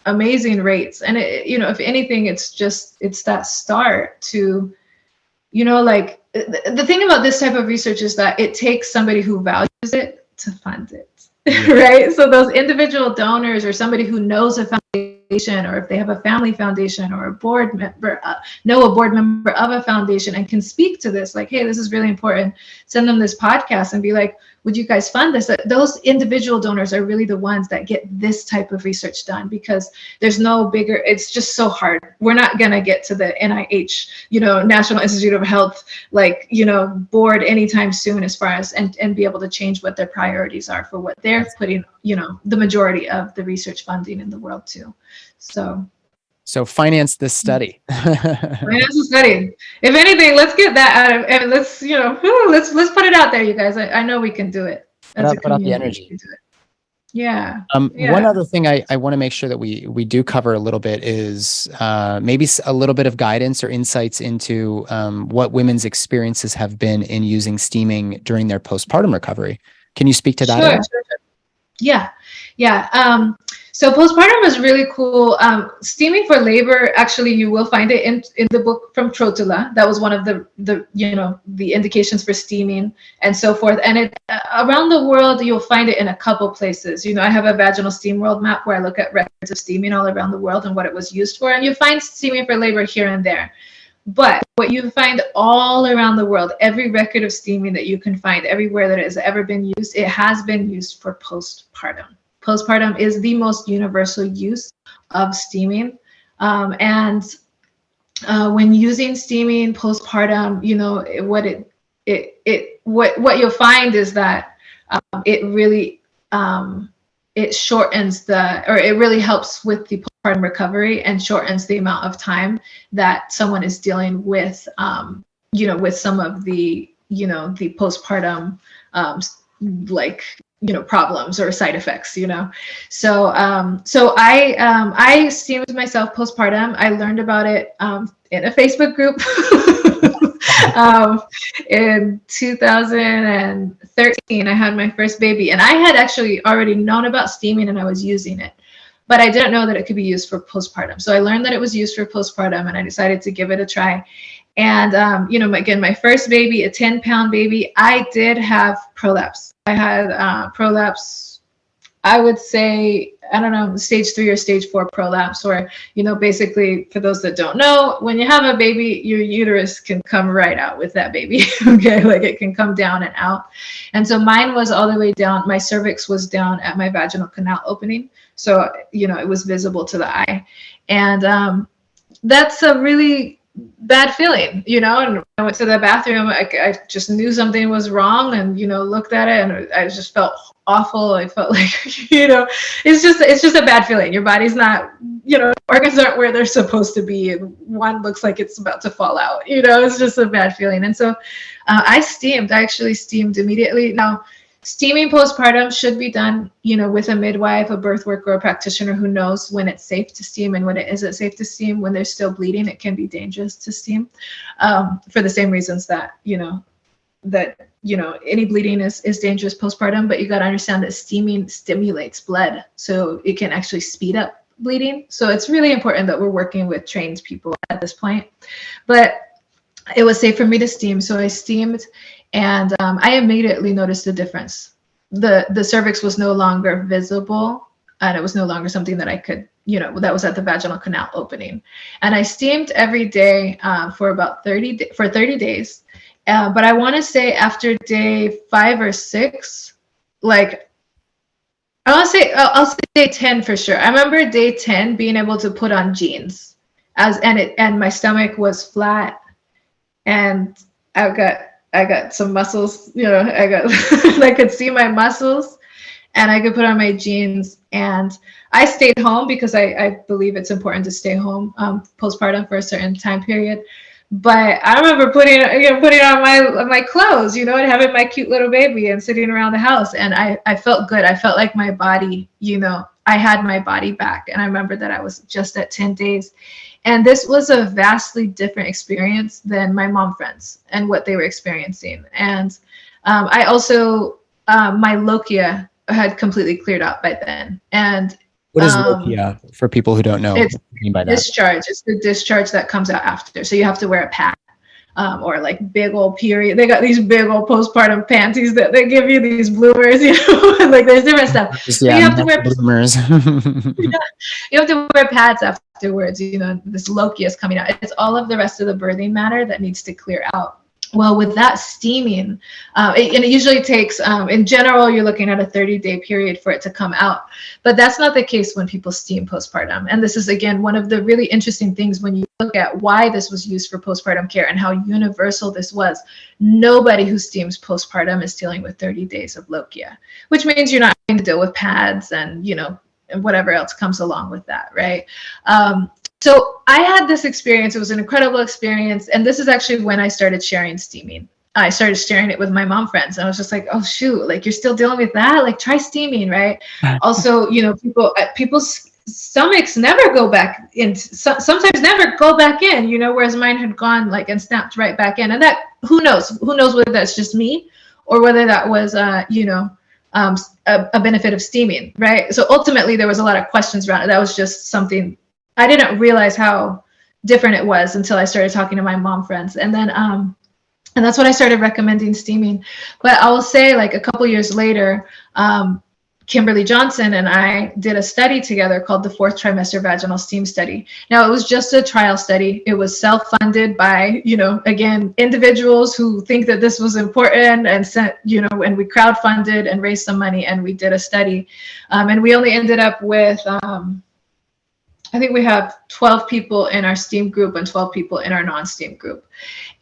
amazing rates. And if anything, it's that start to, the thing about this type of research is that it takes somebody who values it to fund it. Right? So those individual donors or somebody who knows a foundation, or if they have a family foundation or a board member, know a board member of a foundation and can speak to this, like, hey, this is really important, send them this podcast and be like, would you guys fund this? Those individual donors are really the ones that get this type of research done, because there's no bigger, it's just so hard. We're not going to get to the NIH, National Institute of Health, board anytime soon as far as, and be able to change what their priorities are for what they're putting, the majority of the research funding in the world to. So finance this study. Finance the study. If anything, let's get that out of, and let's put it out there, you guys. I know we can do it. Put out the energy. Yeah. One other thing I want to make sure that we do cover a little bit is maybe a little bit of guidance or insights into what women's experiences have been in using steaming during their postpartum recovery. Can you speak to that? Sure. Yeah. So postpartum is really cool. Steaming for labor, actually, you will find it in the book from Trotula. That was one of the indications for steaming and so forth. And around the world, you'll find it in a couple places. I have a Vaginal Steam World Map where I look at records of steaming all around the world and what it was used for. And you find steaming for labor here and there. But what you find all around the world, every record of steaming that you can find, everywhere that it has ever been used, it has been used for postpartum. Postpartum is the most universal use of steaming. And when using steaming postpartum, what you'll find is that it really it really helps with the postpartum recovery and shortens the amount of time that someone is dealing with, with some of the, the postpartum, problems or side effects, So I steamed myself postpartum. I learned about it in a Facebook group in 2013. I had my first baby, and I had actually already known about steaming and I was using it, but I didn't know that it could be used for postpartum. So I learned that it was used for postpartum, and I decided to give it a try. And, again, my first baby, a 10-pound baby, I did have prolapse. I had prolapse, I would say, stage 3 or stage 4 prolapse, or, basically, for those that don't know, when you have a baby, your uterus can come right out with that baby. Okay, it can come down and out. And so mine was all the way down. My cervix was down at my vaginal canal opening. So, it was visible to the eye. And that's a really bad feeling, and I went to the bathroom. I just knew something was wrong, and looked at it, and I just felt awful. I felt like it's just a bad feeling. Your body's not, organs aren't where they're supposed to be, and one looks like it's about to fall out. It's just a bad feeling. And so I actually steamed immediately. Now, Steaming postpartum should be done, with a midwife, a birth worker, or a practitioner who knows when it's safe to steam and when it isn't safe to steam. When there's still bleeding, it can be dangerous to steam, for the same reasons that, any bleeding is dangerous postpartum, but you got to understand that steaming stimulates blood, so it can actually speed up bleeding. So it's really important that we're working with trained people at this point. But it was safe for me to steam, so I steamed, and I immediately noticed a difference. The cervix was no longer visible, and it was no longer something that I could, that was at the vaginal canal opening. And I steamed every day for about 30 days. But I want to say after day 5 or 6, like, I'll say day 10 for sure. I remember day 10 being able to put on jeans, and my stomach was flat, and I got some muscles, I could see my muscles, and I could put on my jeans. And I stayed home because I believe it's important to stay home postpartum for a certain time period. But I remember putting on my clothes, and having my cute little baby and sitting around the house. And I felt good. I felt like my body, I had my body back. And I remember that I was just at 10 days. And this was a vastly different experience than my mom friends and what they were experiencing. And I also, my lochia had completely cleared out by then. And what is lochia for people who don't know? It's what you mean by that? Discharge. It's the discharge that comes out after. So you have to wear a pad, or like big old period. They got these big old postpartum panties that they give you, these bloomers, like there's different stuff. Yeah, you have to wear bloomers. You have to wear pads afterwards. This lochia is coming out. It's all of the rest of the birthing matter that needs to clear out. Well, with that steaming, it usually takes, in general, you're looking at a 30-day period for it to come out. But that's not the case when people steam postpartum. And this is, again, one of the really interesting things when you look at why this was used for postpartum care and how universal this was. Nobody who steams postpartum is dealing with 30 days of lochia, which means you're not having to deal with pads and, and whatever else comes along with that, right? So I had this experience. It was an incredible experience. And this is actually when I started sharing steaming. I started sharing it with my mom friends. And I was just like, oh, shoot, like you're still dealing with that? Like try steaming, right? Also, people's stomachs never go back in, sometimes never go back in, whereas mine had gone like and snapped right back in. And that, who knows whether that's just me or whether that was, a benefit of steaming, right? So ultimately there was a lot of questions around it. That was just something I didn't realize how different it was until I started talking to my mom friends. And then, and that's when I started recommending steaming. But I will say, like a couple years later, Kimberly Johnson and I did a study together called the 4th Trimester Vaginal Steam Study. Now, it was just a trial study. It was self-funded by, again, individuals who think that this was important and sent, and we crowdfunded and raised some money and we did a study. And we only ended up with, I think we have 12 people in our STEAM group and 12 people in our non-STEAM group.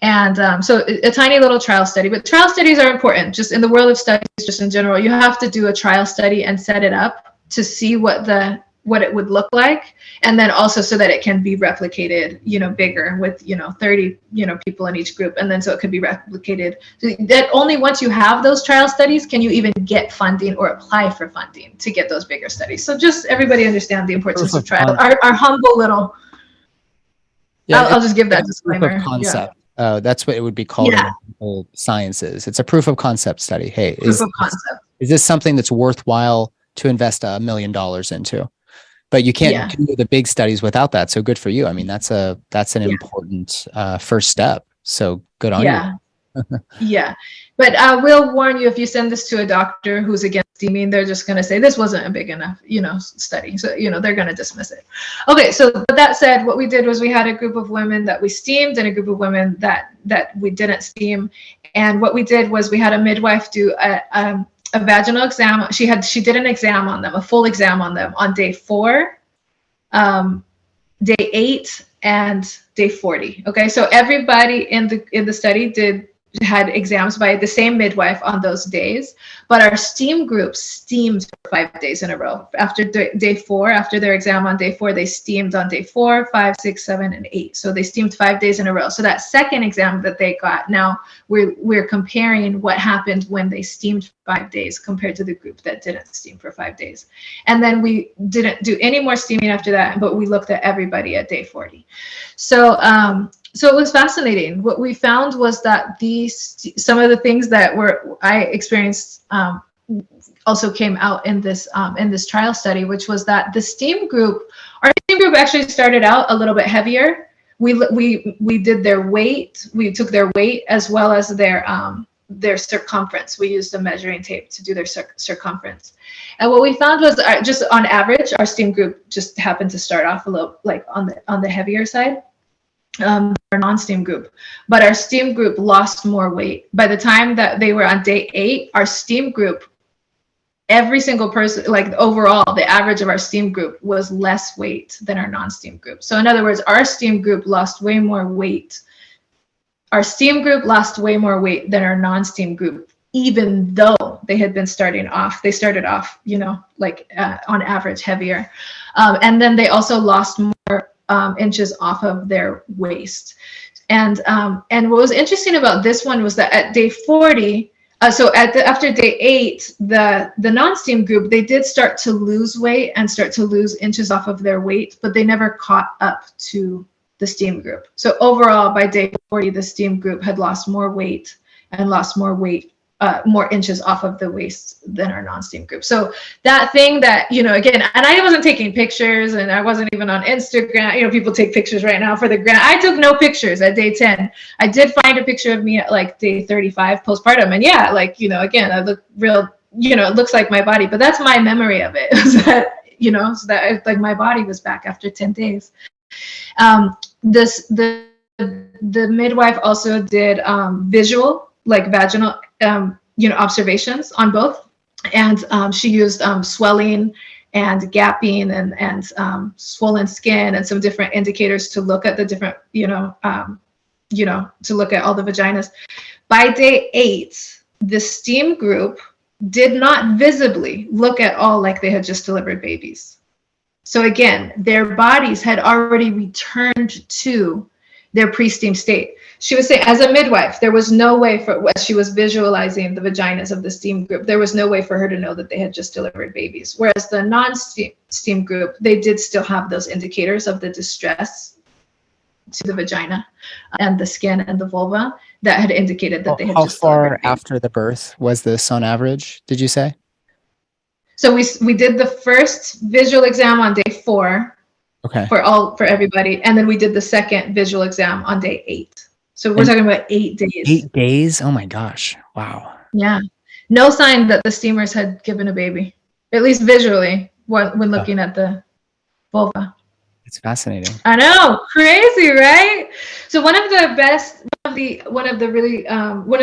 And so a tiny little trial study, but trial studies are important just in the world of studies, just in general. You have to do a trial study and set it up to see what it would look like. And then also so that it can be replicated, bigger with, 30, people in each group. And then so it could be replicated. So that only once you have those trial studies can you even get funding or apply for funding to get those bigger studies. So just everybody understand the importance of trial. Our humble little, I'll just give that disclaimer. Proof of concept. Yeah. That's what it would be called in the sciences. It's a proof of concept study. Hey, is this something that's worthwhile to invest $1 million into? But you can't do the big studies without that. So good for you. I mean, that's an important first step. So good on you. Yeah. But I will warn you, if you send this to a doctor who's against steaming, they're just going to say this wasn't a big enough, study. So, they're going to dismiss it. Okay. So with that said, what we did was we had a group of women that we steamed and a group of women that we didn't steam. And what we did was we had a midwife do a vaginal exam. She did an exam on them, a full exam on them on day 4, day 8, and day 40. Okay, so everybody in the study had exams by the same midwife on those days, but our steam group steamed for 5 days in a row. After day 4, after their exam on day 4, they steamed on day 4, 5, 6, 7, and 8. So they steamed 5 days in a row. So that second exam that they got, now we're comparing what happened when they steamed 5 days compared to the group that didn't steam for 5 days. And then we didn't do any more steaming after that, but we looked at everybody at day 40. So so it was fascinating. What we found was that some of the things that I experienced also came out in this trial study, which was that our steam group actually started out a little bit heavier. We did their weight. We took their weight as well as their circumference. We used a measuring tape to do their circumference. And what we found was just on average, our steam group just happened to start off a little like on the heavier side. Our non-steam group, but our steam group lost more weight. By the time that they were on day 8, our steam group, every single person, like overall, the average of our steam group was less weight than our non-steam group. So in other words, our steam group lost way more weight. Our steam group lost way more weight than our non-steam group, even though they had been started off, like on average heavier. And then they also lost more inches off of their waist. And what was interesting about this one was that at day 40, after day 8, the non-steam group, they did start to lose weight and start to lose inches off of their weight, but they never caught up to the steam group. So overall, by day 40, the steam group had lost more weight and lost more inches off of the waist than our non-steam group. So that thing that, again, and I wasn't taking pictures and I wasn't even on Instagram. People take pictures right now for the grant. I took no pictures at day 10. I did find a picture of me at like day 35 postpartum. And yeah, again, I look real, it looks like my body, but that's my memory of it. So that my body was back after 10 days. The midwife also did visual, like vaginal, observations on both. And she used swelling and gapping and swollen skin and some different indicators to look at the different, to look at all the vaginas. By day 8, the steam group did not visibly look at all like they had just delivered babies. So again, their bodies had already returned to their pre-steam state. She was saying, as a midwife, there was no way as she was visualizing the vaginas of the steam group, there was no way for her to know that they had just delivered babies. Whereas the non-steam group, they did still have those indicators of the distress to the vagina and the skin and the vulva that had indicated that they had just delivered babies. How far after the birth was this on average, did you say? So we did the first visual exam on day 4. Okay. For everybody, and then we did the second visual exam on day 8. So we're talking about 8 days. 8 days? Oh my gosh! Wow. Yeah, no sign that the steamers had given a baby, at least visually, when looking at the vulva. It's fascinating. I know, crazy, right? So one of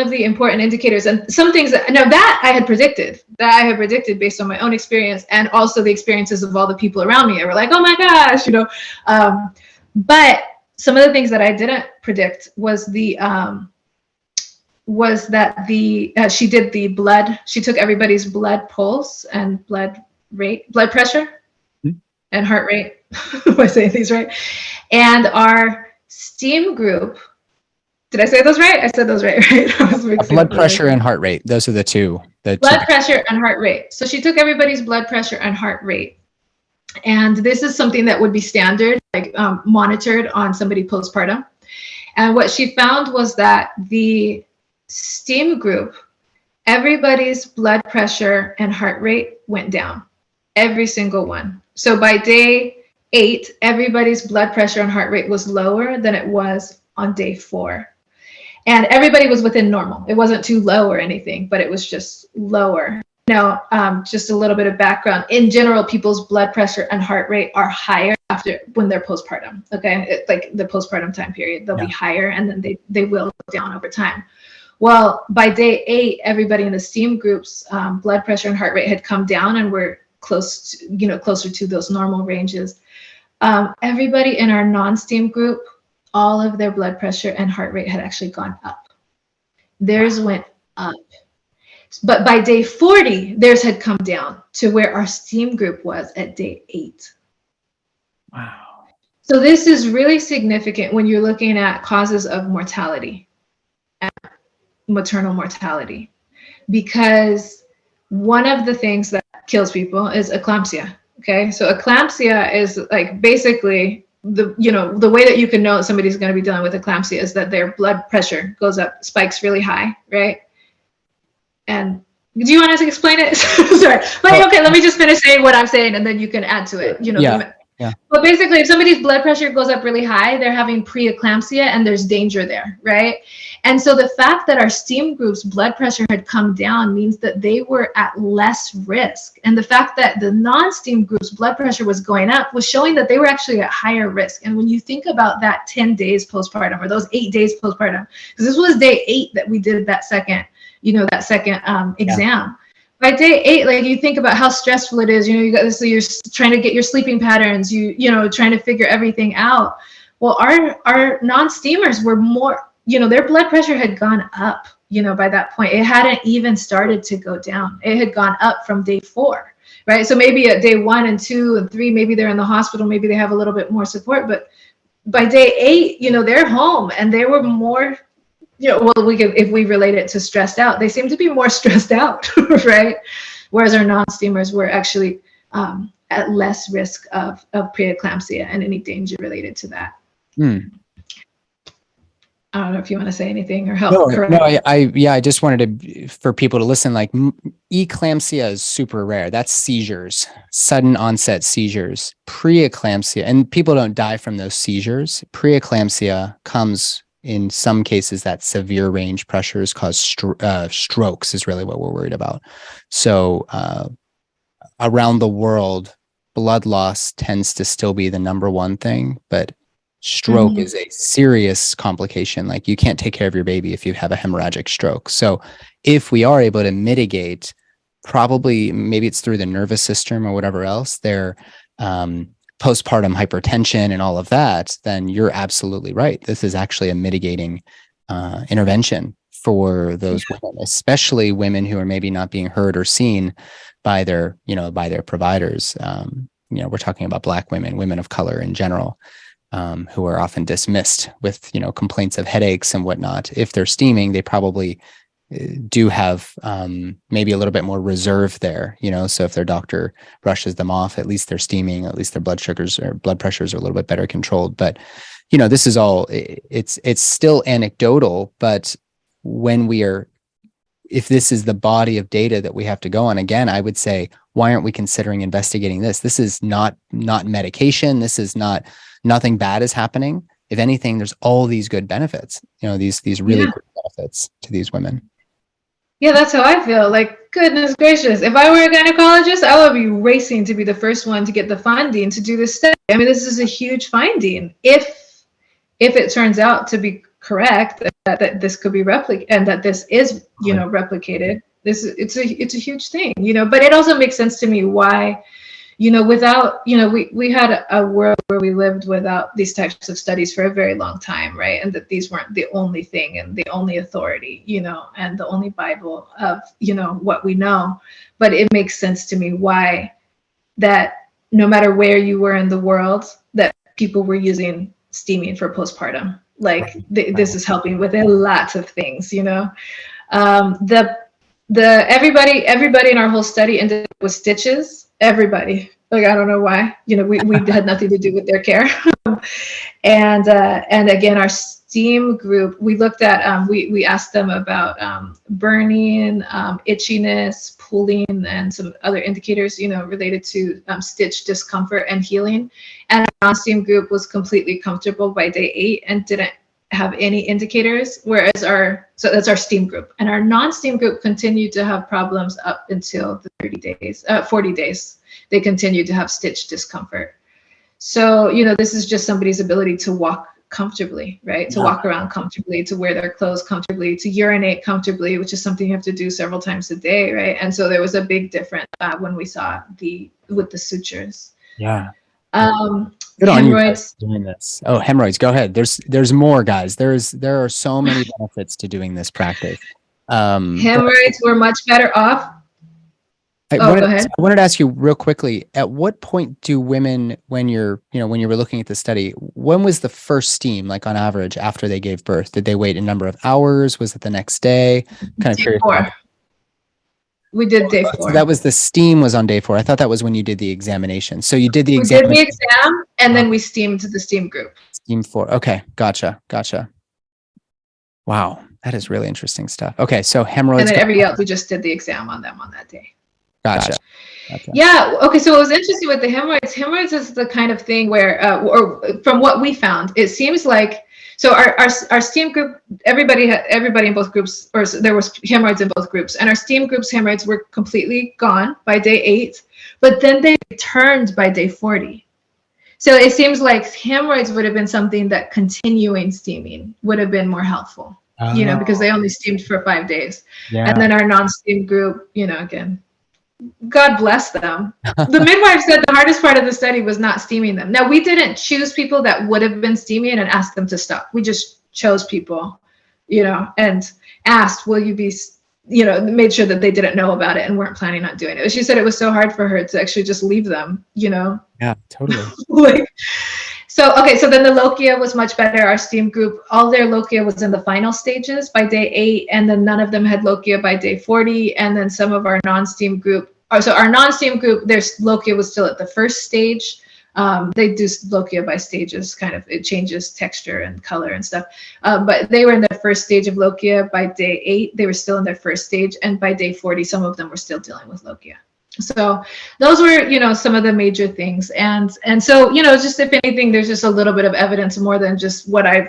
the important indicators, and some things that I had predicted based on my own experience and also the experiences of all the people around me. They were like, oh my gosh, but some of the things that I didn't predict was she did the blood. She took everybody's blood pulse and blood pressure, and heart rate. Am I saying these right? And our steam group. Did I say those right? I said those right? Blood pressure and heart rate. Those are the two. Blood pressure and heart rate. So she took everybody's blood pressure and heart rate. And this is something that would be standard, like monitored on somebody postpartum. And what she found was that the steam group, everybody's blood pressure and heart rate went down. Every single one. So by day 8, everybody's blood pressure and heart rate was lower than it was on day 4. And everybody was within normal. It wasn't too low or anything, but it was just lower. Now, just a little bit of background. In general, people's blood pressure and heart rate are higher when they're postpartum. Okay, like the postpartum time period, they'll be higher, and then they will go down over time. Well, by day 8, everybody in the steam group's blood pressure and heart rate had come down, and we're closer to those normal ranges. Everybody in our non-steam group, all of their blood pressure and heart rate had actually gone up. theirs went up. But by day 40, theirs had come down to where our steam group was at day 8. Wow. So this is really significant when you're looking at causes of mortality, maternal mortality, because one of the things that kills people is eclampsia. Okay, so eclampsia is like basically the way that you can know somebody's going to be dealing with eclampsia is that their blood pressure goes up, spikes really high, right? And do you want to explain it? Sorry, but okay, let me just finish saying what I'm saying, and then you can add to it. Yeah. But basically, if somebody's blood pressure goes up really high, they're having preeclampsia, and there's danger there, right? And so the fact that our steam group's blood pressure had come down means that they were at less risk. And the fact that the non-steam group's blood pressure was going up was showing that they were actually at higher risk. And when you think about that 10 days postpartum, or those 8 days postpartum, because this was day 8 that we did that second exam. By day 8, like you think about how stressful it is, you got this, so you're trying to get your sleeping patterns, trying to figure everything out. Well, our non-steamers were more, their blood pressure had gone up, by that point. It hadn't even started to go down. It had gone up from day 4, right? So maybe at day 1 and 2 and 3, maybe they're in the hospital, maybe they have a little bit more support, but by day 8, they're home, and they were more, if we relate it to stressed out, they seem to be more stressed out, right? Whereas our non-steamers were actually at less risk of preeclampsia and any danger related to that. I don't know if you want to say anything or help. I just wanted for people to listen, like eclampsia is super rare. That's seizures, sudden onset seizures. Preeclampsia, and people don't die from those seizures. Preeclampsia comes in some cases that severe range pressures cause strokes is really what we're worried about. So around the world, blood loss tends to still be the number one thing, but stroke is a serious complication. Like you can't take care of your baby if you have a hemorrhagic stroke. So if we are able to mitigate, probably maybe it's through the nervous system or whatever else, their postpartum hypertension and all of that, then you're absolutely right. This is actually a mitigating intervention for those women, especially women who are maybe not being heard or seen by their providers. We're talking about Black women, women of color in general, who are often dismissed with, complaints of headaches and whatnot. If they're steaming, they probably do have maybe a little bit more reserve there, so if their doctor brushes them off, at least they're steaming, at least their blood sugars or blood pressures are a little bit better controlled. But, this is all, it's still anecdotal, but if this is the body of data that we have to go on, again, I would say, why aren't we considering investigating this? This is not medication. This is nothing bad is happening. If anything, there's all these good benefits, these really good benefits to these women. Yeah, that's how I feel. Like, goodness gracious, if I were a gynecologist, I would be racing to be the first one to get the funding to do this study. I mean, this is a huge finding. If it turns out to be correct that this could be replicated and that this is, replicated, it's a huge thing, But it also makes sense to me why, without, we had a world where we lived without these types of studies for a very long time, right? And that these weren't the only thing and the only authority, and the only Bible of, what we know. But it makes sense to me why that no matter where you were in the world, that people were using steaming for postpartum. Like this is helping with a lot of things, everybody in our whole study ended up with stitches. Everybody, like, I don't know why, we had nothing to do with their care. And again, our steam group, we looked at, we asked them about burning, itchiness, pulling, and some other indicators, related to stitch discomfort and healing. And our non-steam group was completely comfortable by day 8 and didn't have any indicators, whereas so that's our steam group. And our non-steam group continued to have problems up until the 40 days. They continued to have stitch discomfort. So, this is just somebody's ability to walk comfortably, right? To walk around comfortably, to wear their clothes comfortably, to urinate comfortably, which is something you have to do several times a day, right? And so there was a big difference when we saw with the sutures. Yeah. Good on you guys hemorrhoids. for doing this. Oh, hemorrhoids. Go ahead. There's more, guys. There are so many benefits to doing this practice. Hemorrhoids were much better off. I Go ahead. wanted to ask you real quickly, at what point do women, when you were looking at the study, when was the first steam, like on average, after they gave birth? Did they wait a number of hours? Was it the next day? Kind of curious. Day 4. We did day 4. So that was the steam was on day 4. I thought that was when you did the examination. So you did the We did the exam, and then we steamed to the steam group. Steam 4. Okay. Gotcha. Wow. That is really interesting stuff. Okay. So hemorrhoids. And then everybody else, we just did the exam on them on that day. Gotcha. Yeah. Okay. So what was interesting with the hemorrhoids is the kind of thing where, or from what we found, it seems like, so our steam group, everybody in both groups, or there was hemorrhoids in both groups, and our steam group's hemorrhoids were completely gone by day 8, but then they returned by day 40. So it seems like hemorrhoids would have been something that continuing steaming would have been more helpful, because they only steamed for 5 days. Yeah. And then our non-steam group, again, God bless them. The midwife said the hardest part of the study was not steaming them. Now, we didn't choose people that would have been steaming and ask them to stop. We just chose people, and asked, will you be, made sure that they didn't know about it and weren't planning on doing it. She said it was so hard for her to actually just leave them, Yeah, totally. So then the lochia was much better. Our steam group, all their lochia was in the final stages by day 8, and then none of them had lochia by day 40. And then some of our non-steam group, their lochia was still at the first stage. They do lochia by stages, kind of, it changes texture and color and stuff. But they were in their first stage of lochia by day 8. They were still in their first stage. And by day 40, some of them were still dealing with lochia. So those were, some of the major things. And so, just if anything, there's just a little bit of evidence more than just what I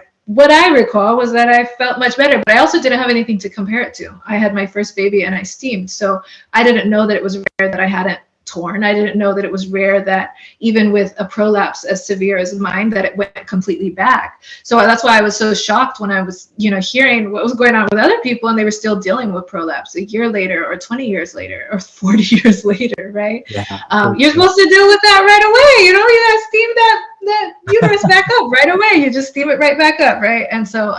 recall was that I felt much better, but I also didn't have anything to compare it to. I had my first baby and I steamed. So I didn't know that it was rare that I hadn't torn. I didn't know that it was rare that even with a prolapse as severe as mine, that it went completely back. So that's why I was so shocked when I was, hearing what was going on with other people and they were still dealing with prolapse a year later or 20 years later or 40 years later, right? Yeah, you're supposed to deal with that right away. You gotta steam that uterus back up right away. You just steam it right back up, right? And so,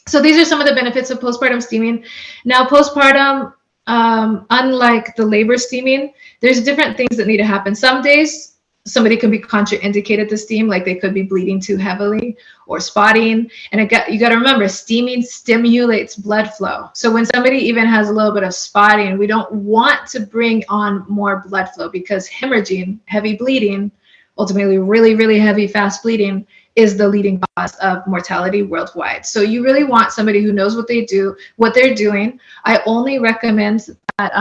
so these are some of the benefits of postpartum steaming. Now, postpartum, unlike the labor steaming, there's different things that need to happen. Some days somebody can be contraindicated to steam, like they could be bleeding too heavily or spotting. And you got to remember, steaming stimulates blood flow. So when somebody even has a little bit of spotting, we don't want to bring on more blood flow, because hemorrhaging, heavy bleeding, ultimately really, really heavy, fast bleeding, is the leading cause of mortality worldwide. So you really want somebody who knows what they're doing. I only recommend that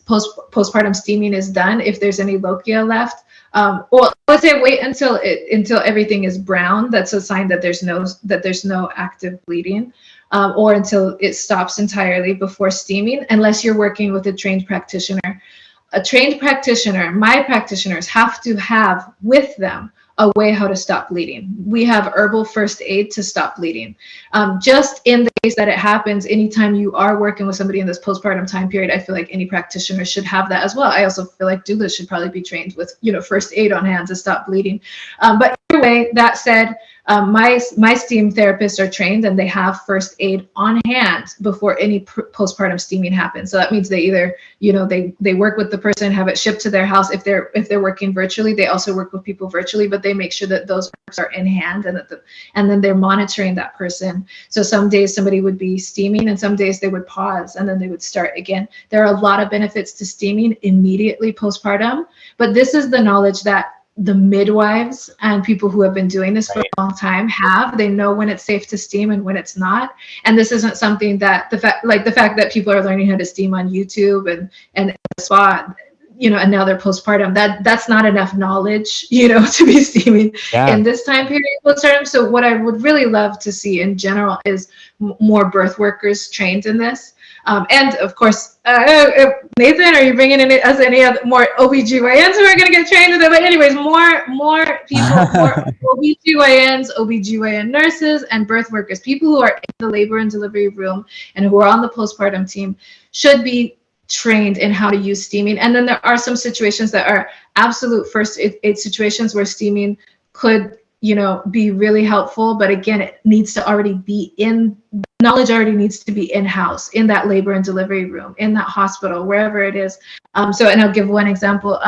postpartum steaming is done if there's any lochia left. Well, let's say wait until everything is brown. That's a sign that there's no active bleeding, or until it stops entirely before steaming, unless you're working with a trained practitioner. A trained practitioner, my practitioners, have to have with them a way how to stop bleeding. We have herbal first aid to stop bleeding. Just in the case that it happens, anytime you are working with somebody in this postpartum time period, I feel like any practitioner should have that as well. I also feel like doulas should probably be trained with, first aid on hand to stop bleeding. But either way, that said, my steam therapists are trained and they have first aid on hand before any postpartum steaming happens. So that means they either, they work with the person, have it shipped to their house. If they're working virtually, they also work with people virtually, but they make sure that those herbs are in hand and then they're monitoring that person. So some days somebody would be steaming and some days they would pause and then they would start again. There are a lot of benefits to steaming immediately postpartum, but this is the knowledge that the midwives and people who have been doing this for a long time have. They know when it's safe to steam and when it's not. And this isn't something that the fact that people are learning how to steam on YouTube and spot, and now they're postpartum, that's not enough knowledge, to be steaming in this time period postpartum. So what I would really love to see in general is more birth workers trained in this. And of course, Nathan, are you bringing in us any other more OBGYNs who are going to get trained with it? But anyways, more people, more OBGYNs, OBGYN nurses, and birth workers, people who are in the labor and delivery room and who are on the postpartum team should be trained in how to use steaming. And then there are some situations that are absolute first aid situations where steaming could, be really helpful. But again, it needs to already be knowledge already needs to be in-house, in that labor and delivery room, in that hospital, wherever it is. And I'll give one example.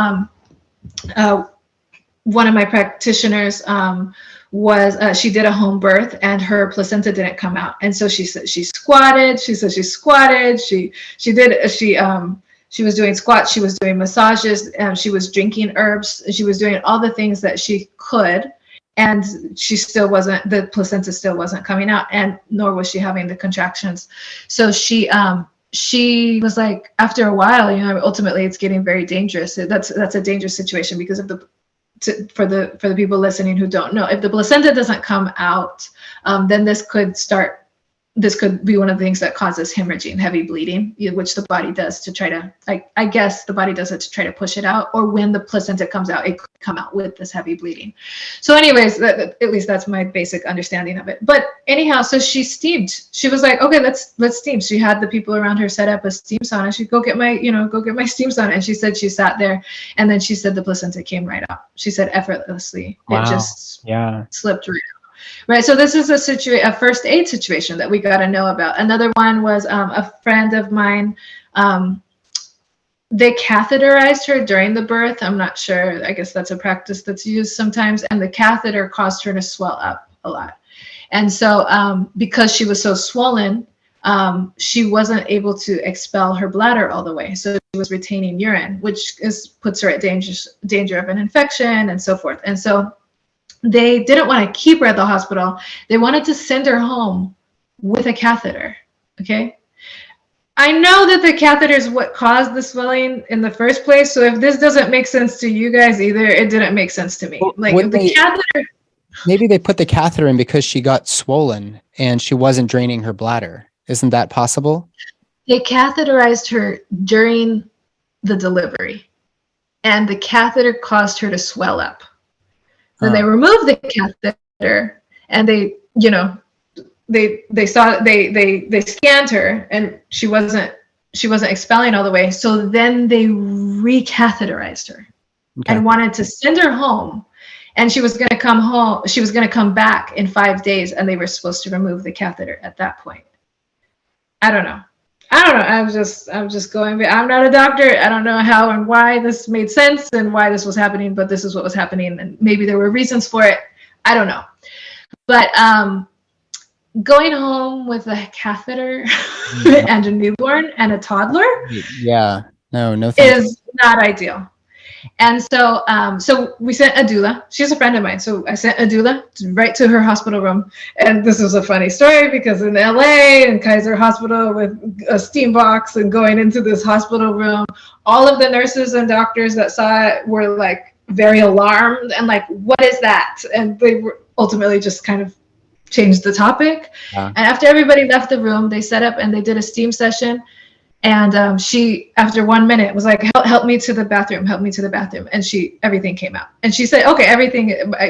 One of my practitioners she did a home birth and her placenta didn't come out. And so she said she squatted. She was doing squats, she was doing massages, she was drinking herbs, she was doing all the things that she could. And the placenta still wasn't coming out, and nor was she having the contractions. So she was like, after a while, ultimately it's getting very dangerous. That's a dangerous situation because of for the people listening who don't know, if the placenta doesn't come out, then this could be one of the things that causes hemorrhaging, heavy bleeding, which the body does to try to, I guess the body does it to try to push it out, or when the placenta comes out, it could come out with this heavy bleeding. So anyways, at least that's my basic understanding of it. But anyhow, so she steamed. She was like, okay, let's steam. She had the people around her set up a steam sauna. She'd go get my steam sauna. And she said she sat there, and then she said the placenta came right out. She said effortlessly. Wow. It just slipped right out. Right. So this is a first aid situation that we got to know about. Another one was a friend of mine. They catheterized her during the birth. I'm not sure. I guess that's a practice that's used sometimes. And the catheter caused her to swell up a lot. And so because she was so swollen, she wasn't able to expel her bladder all the way. So she was retaining urine, which puts her at danger of an infection and so forth. And so they didn't want to keep her at the hospital. They wanted to send her home with a catheter. Okay. I know that the catheter is what caused the swelling in the first place. So if this doesn't make sense to you guys either, it didn't make sense to me. Catheter. Maybe they put the catheter in because she got swollen and she wasn't draining her bladder. Isn't that possible? They catheterized her during the delivery, and the catheter caused her to swell up. Then they removed the catheter, and they scanned her, and she wasn't expelling all the way. So then they recatheterized her and wanted to send her home, and she was going to come home. She was going to come back in 5 days, and they were supposed to remove the catheter at that point. I don't know. I was just going. I'm not a doctor. I don't know how and why this made sense and why this was happening, but this is what was happening, and maybe there were reasons for it. I don't know. But going home with a catheter and a newborn and a toddler, no, is not ideal. And so so we sent a doula. She's a friend of mine. So I sent a doula right to her hospital room. And this was a funny story because in LA and Kaiser Hospital with a steam box and going into this hospital room, all of the nurses and doctors that saw it were like very alarmed and like, what is that? And they were ultimately just kind of changed the topic. Yeah. And after everybody left the room, they set up and they did a steam session. And she, after 1 minute, was like, help me to the bathroom, And everything came out. And she said, okay,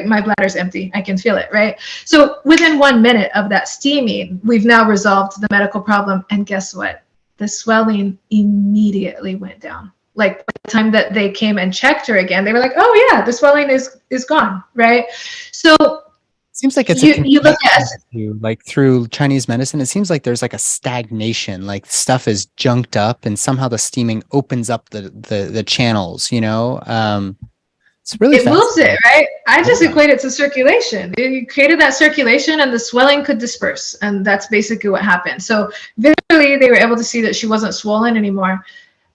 my bladder's empty. I can feel it, right? So within 1 minute of that steaming, we've now resolved the medical problem. And guess what? The swelling immediately went down. Like by the time that they came and checked her again, they were like, oh yeah, the swelling is gone, right? So seems like it's you look at like through Chinese medicine, it seems like there's like a stagnation, like stuff is junked up and somehow the steaming opens up the channels, it's really it moves it, right? I just equate it to circulation. You created that circulation and the swelling could disperse, and that's basically what happened. So visually they were able to see that she wasn't swollen anymore.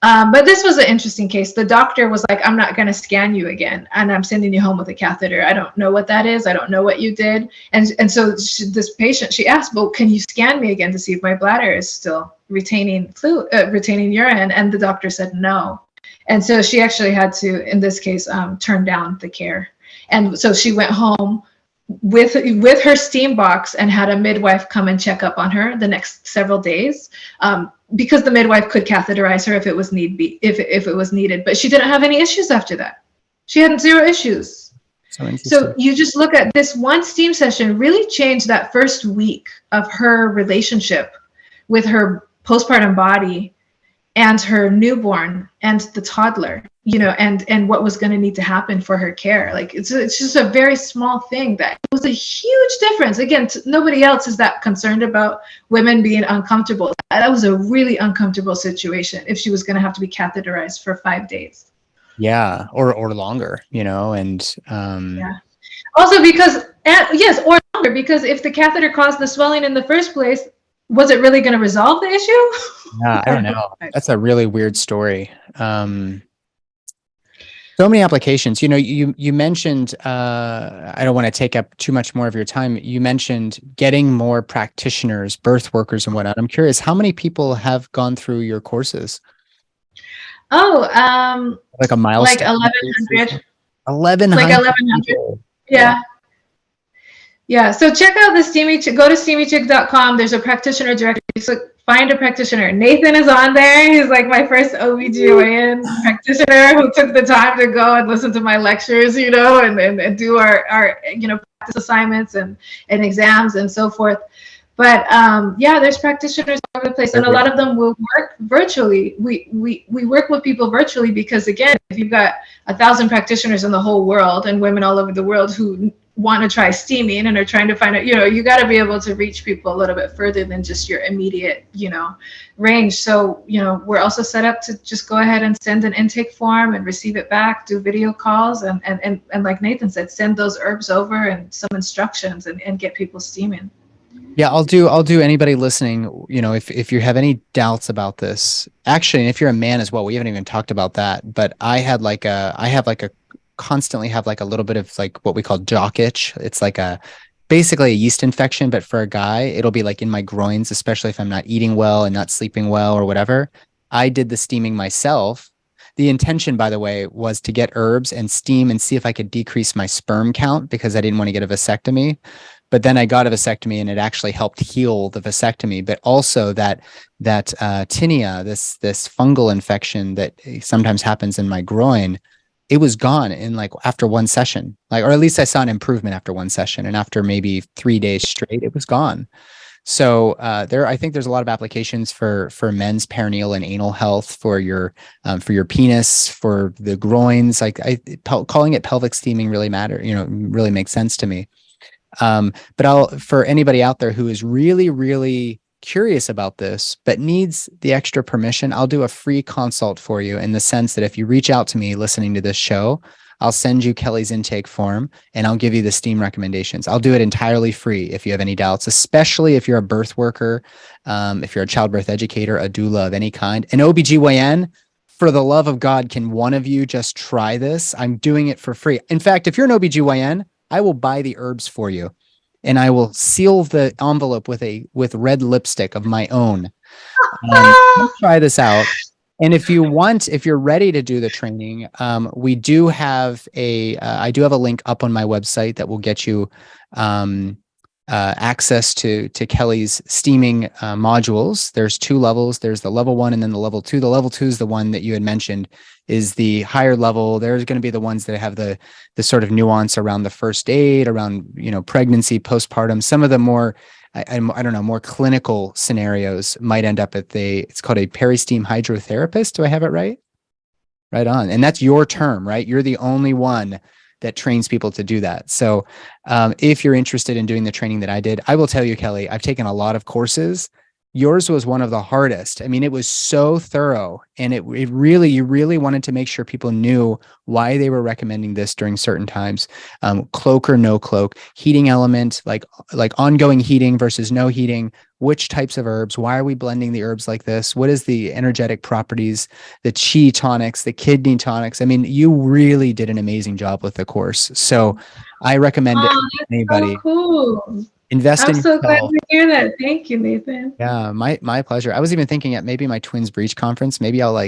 But this was an interesting case. The doctor was like, I'm not going to scan you again, and I'm sending you home with a catheter. I don't know what that is. I don't know what you did. And so this patient, she asked, well, can you scan me again to see if my bladder is still retaining urine? And the doctor said no. And so she actually had to, in this case, turn down the care. And so she went home with her steam box and had a midwife come and check up on her the next several days, because the midwife could catheterize her if it was needed, but she didn't have any issues after that. She had 0 issues. So you just look at this one steam session really changed that first week of her relationship with her postpartum body and her newborn and the toddler. and what was going to need to happen for her care. Like it's just a very small thing that was a huge difference. Again, nobody else is that concerned about women being uncomfortable. That was a really uncomfortable situation if she was going to have to be catheterized for 5 days. Yeah, or longer, and yeah. Also because yes, or longer, because if the catheter caused the swelling in the first place, was it really going to resolve the issue? Yeah, I don't know. That's a really weird story. So many applications. You mentioned, I don't want to take up too much more of your time. You mentioned getting more practitioners, birth workers and whatnot. I'm curious, how many people have gone through your courses? Oh, like a milestone? Like 1,100. 1,100? Like 1,100. Yeah. Yeah. So check out the Steamy Chick. Go to steamychick.com. There's a practitioner directory. So find a practitioner. Nathan is on there. He's like my first OBGYN practitioner who took the time to go and listen to my lectures, and do our practice assignments and exams and so forth. But there's practitioners all over the place, and a lot of them will work virtually. We work with people virtually because, again, if you've got 1,000 practitioners in the whole world and women all over the world who want to try steaming and are trying to find out, you got to be able to reach people a little bit further than just your immediate, range. So, we're also set up to just go ahead and send an intake form and receive it back, do video calls, and like Nathan said, send those herbs over and some instructions and get people steaming. Yeah, I'll do anybody listening, if you have any doubts about this, actually, and if you're a man as well, we haven't even talked about that, but constantly have like a little bit of like what we call jock itch. It's like basically a yeast infection, but for a guy, it'll be like in my groins, especially if I'm not eating well and not sleeping well or whatever. I did the steaming myself. The intention, by the way, was to get herbs and steam and see if I could decrease my sperm count because I didn't want to get a vasectomy. But then I got a vasectomy and it actually helped heal the vasectomy. But also that tinea, this fungal infection that sometimes happens in my groin, it was gone in like after one session, or at least I saw an improvement after one session. And after maybe 3 days straight, it was gone. So I think there's a lot of applications for men's perineal and anal health, for your penis, for the groins. Like calling it pelvic steaming really really makes sense to me. But for anybody out there who is really, really curious about this, but needs the extra permission, I'll do a free consult for you, in the sense that if you reach out to me listening to this show, I'll send you Keli's intake form and I'll give you the steam recommendations. I'll do it entirely free if you have any doubts, especially if you're a birth worker, if you're a childbirth educator, a doula of any kind, an OBGYN. For the love of God, can one of you just try this? I'm doing it for free. In fact, if you're an OBGYN, I will buy the herbs for you and I will seal the envelope with red lipstick of my own. Try this out. And if you're ready to do the training, I do have a link up on my website that will get you access to Keli's steaming modules. There's 2 levels. There's the level 1 and then the level 2. The level 2 is the one that you had mentioned is the higher level. There's going to be the ones that have the sort of nuance around the first aid, around, pregnancy, postpartum. Some of the more, I don't know, more clinical scenarios might end up it's called a Peristeam Hydrotherapist. Do I have it right? Right on. And that's your term, right? You're the only one that trains people to do that. So if you're interested in doing the training that I did, I will tell you, Keli, I've taken a lot of courses. Yours was one of the hardest. I mean, it was so thorough, and you really wanted to make sure people knew why they were recommending this during certain times. Cloak or no cloak, heating element, like ongoing heating versus no heating, which types of herbs, why are we blending the herbs like this? What is the energetic properties, the chi tonics, the kidney tonics? I mean, you really did an amazing job with the course. So I recommend it to anybody. So cool. Invest in yourself. I'm so glad to hear that. Thank you, Nathan. Yeah, my pleasure. I was even thinking at maybe my Twins Breach conference, maybe I'll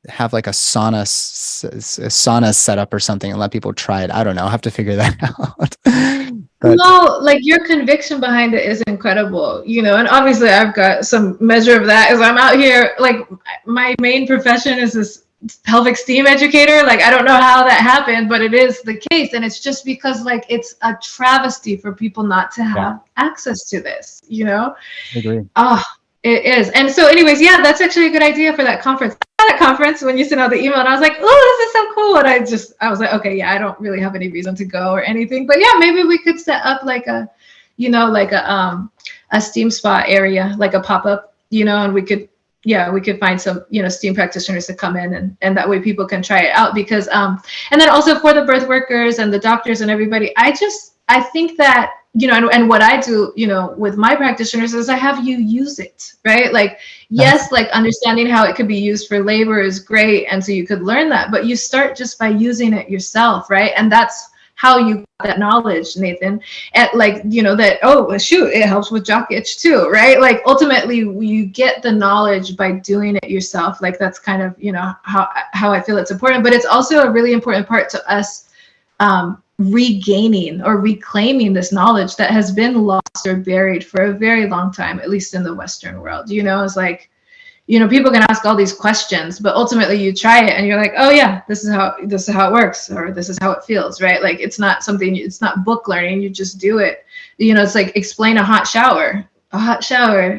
have like a sauna set up or something and let people try it. I don't know. I'll have to figure that out. But, no, your conviction behind it is incredible, and obviously I've got some measure of that as I'm out here. My main profession is this pelvic steam educator. I don't know how that happened, but it is the case. And it's just because it's a travesty for people not to have access to this, I agree. Oh, it is. And so anyways, that's actually a good idea for that conference. That conference when you sent out the email, and I was like, oh, this is so cool. And I was like, okay, yeah, I don't really have any reason to go or anything, but yeah, maybe we could set up like a, like a steam spa area, like a pop-up, and we could find some, steam practitioners to come in, and that way people can try it out, because, and then also for the birth workers and the doctors and everybody, I think that, and what I do, with my practitioners is I have you use it, right? Like, yes, like understanding how it could be used for labor is great. And so you could learn that, but you start just by using it yourself, right? And that's how you got that knowledge, Nathan. And like, that, oh, shoot, it helps with jock itch too, right? Like ultimately you get the knowledge by doing it yourself. Like that's kind of, how I feel it's important, but it's also a really important part to us, regaining or reclaiming this knowledge that has been lost or buried for a very long time, at least in the Western world. It's like, people can ask all these questions, but ultimately you try it and you're like, oh yeah, this is how it works, or this is how it feels, right? Like it's not book learning, you just do it. It's like explain a hot shower.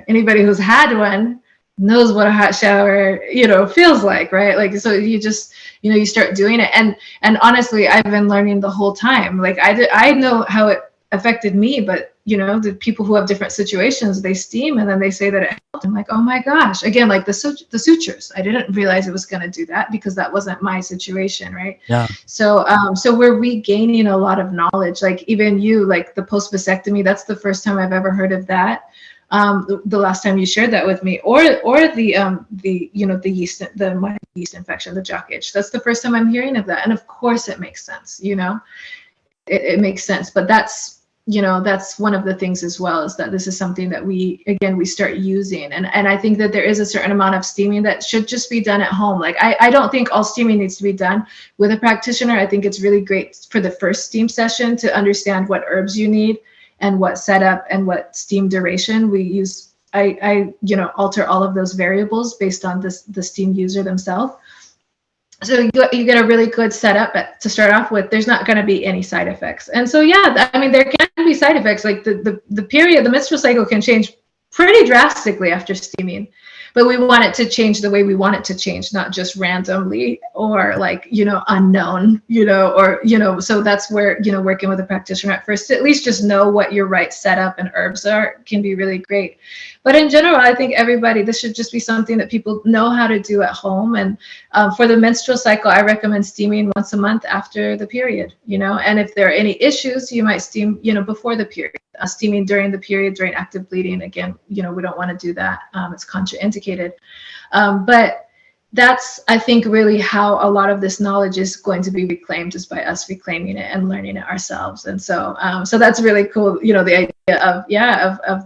Anybody who's had one knows what a hot shower, feels like, right? Like, so you just, you start doing it. And honestly, I've been learning the whole time. Like I know how it affected me, but the people who have different situations, they steam and then they say that it helped. I'm like, oh my gosh, again, like the sutures, I didn't realize it was going to do that because that wasn't my situation, right? Yeah. So we're regaining a lot of knowledge. Like even you, like the post vasectomy, that's the first time I've ever heard of that. The last time you shared that with me, or the yeast infection, the jock itch. That's the first time I'm hearing of that. And of course it makes sense, it makes sense, but that's one of the things as well, is that this is something that we start using. And I think that there is a certain amount of steaming that should just be done at home. Like I don't think all steaming needs to be done with a practitioner. I think it's really great for the first steam session to understand what herbs you need and what setup and what steam duration we use. I alter all of those variables based on the steam user themselves. So you get a really good setup to start off with. There's not going to be any side effects. And so, yeah, there can be side effects. Like the menstrual cycle can change pretty drastically after steaming, but we want it to change the way we want it to change, not just randomly or like, unknown, so that's where, working with a practitioner at first, to at least just know what your right setup and herbs are, can be really great. But in general, I think this should just be something that people know how to do at home. And for the menstrual cycle, I recommend steaming once a month after the period, and if there are any issues, you might steam, before the period. Steaming during the period, during active bleeding, again, we don't want to do that. It's contraindicated. But that's, I think, really how a lot of this knowledge is going to be reclaimed, just by us reclaiming it and learning it ourselves. And so that's really cool. The idea of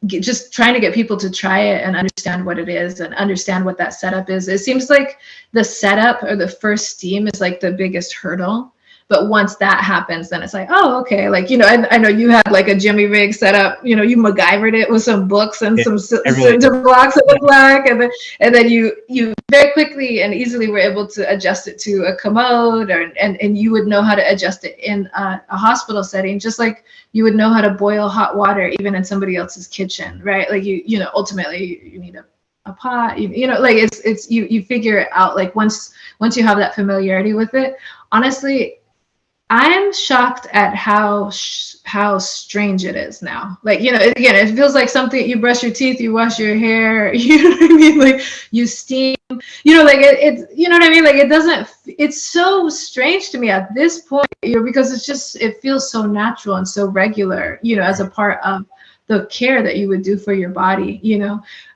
just trying to get people to try it and understand what it is and understand what that setup is. It seems like the setup or the first steam is like the biggest hurdle. But once that happens, then it's like, oh, okay. Like, I know you had like a Jimmy rig set up, you MacGyvered it with some books and some cinder blocks of the black. And then you very quickly and easily were able to adjust it to a commode, and you would know how to adjust it in a hospital setting, just like you would know how to boil hot water, even in somebody else's kitchen, right? Like ultimately you need a pot, like it's you figure it out. Like once you have that familiarity with it, honestly, I'm shocked at how strange it is now. Like, again, it feels like something, you brush your teeth, you wash your hair, you know what I mean? Like you steam, like it's, you know what I mean? Like it's so strange to me at this point, because it feels so natural and so regular, as a part of the care that you would do for your body,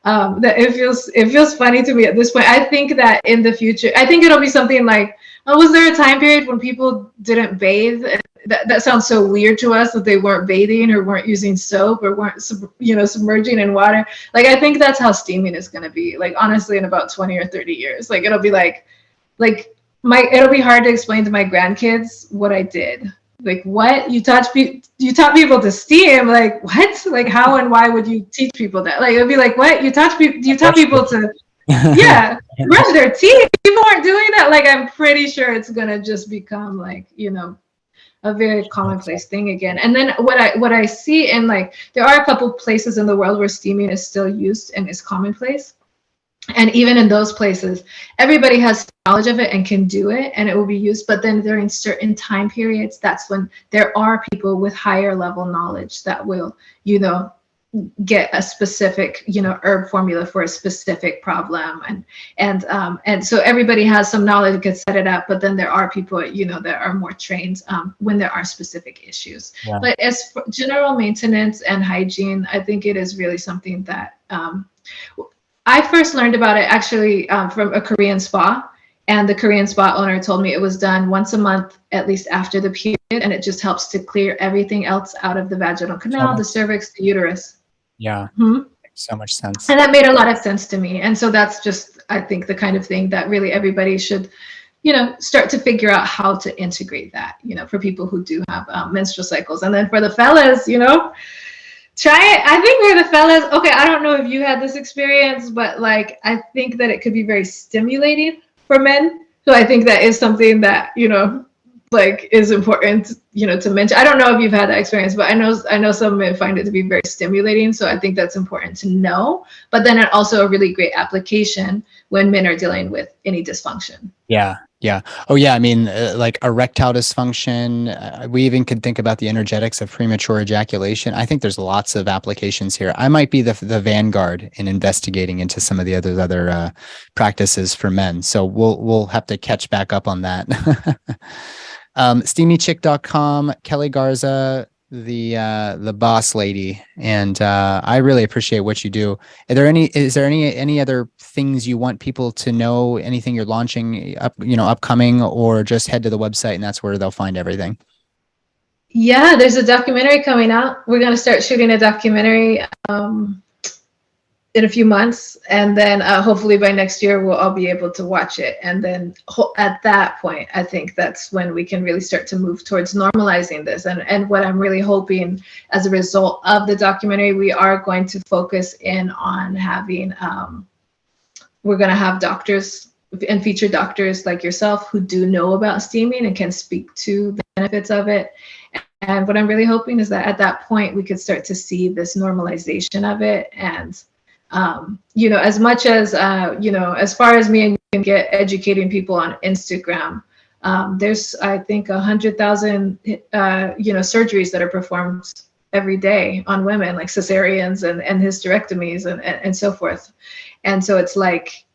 that it feels funny to me at this point. I think that in the future, I think it'll be something like, was there a time period when people didn't bathe? That sounds so weird to us, that they weren't bathing or weren't using soap or weren't, submerging in water. Like, I think that's how steaming is going to be. Like, honestly, in about 20 or 30 years, like, it'll be it'll be hard to explain to my grandkids what I did. Like, what? You taught people to steam? Like, what? Like, how and why would you teach people that? Like, it'd be like, what? You taught people to brush their teeth. People aren't doing that. Like, I'm pretty sure it's gonna just become like, a very commonplace thing again. And then what I see, and like, there are a couple places in the world where steaming is still used and is commonplace. And even in those places, everybody has knowledge of it and can do it, and it will be used. But then during certain time periods, that's when there are people with higher level knowledge that will, get a specific, herb formula for a specific problem. And so everybody has some knowledge that can set it up. But then there are people, that are more trained when there are specific issues. Yeah. But as for general maintenance and hygiene, I think it is really something that I first learned about it actually from a Korean spa, and the Korean spa owner told me it was done once a month, at least after the period, and it just helps to clear everything else out of the vaginal canal, the cervix, the uterus. Yeah, so much sense. And that made a lot of sense to me. And so that's just, I think, the kind of thing that really everybody should, start to figure out how to integrate that, for people who do have menstrual cycles. And then for the fellas, try it. I think for the fellas, okay, I don't know if you had this experience, but like, I think that it could be very stimulating for men. So I think that is something that, is important, to mention. I don't know if you've had that experience, but I know some men find it to be very stimulating. So I think that's important to know. But then it also a really great application when men are dealing with any dysfunction. Yeah. Yeah. Oh, yeah. I mean, like erectile dysfunction. We even could think about the energetics of premature ejaculation. I think there's lots of applications here. I might be the vanguard in investigating into some of the other practices for men. So we'll have to catch back up on that. SteamyChick.com, Keli Garza, the boss lady, and I really appreciate what you do. Is there any other things you want people to know? Anything you're launching upcoming, or just head to the website and that's where they'll find everything? Yeah, there's a documentary coming out. We're going to start shooting a documentary in a few months, and then hopefully by next year we'll all be able to watch it. And then at that point, I think that's when we can really start to move towards normalizing this. And what I'm really hoping as a result of the documentary, we are going to focus in on having, we're going to have doctors and featured doctors like yourself who do know about steaming and can speak to the benefits of it. And what I'm really hoping is that at that point, we could start to see this normalization of it. And as much as, as far as me and you can get educating people on Instagram, there's, I think, 100,000, surgeries that are performed every day on women, like cesareans and hysterectomies and so forth. And so it's like,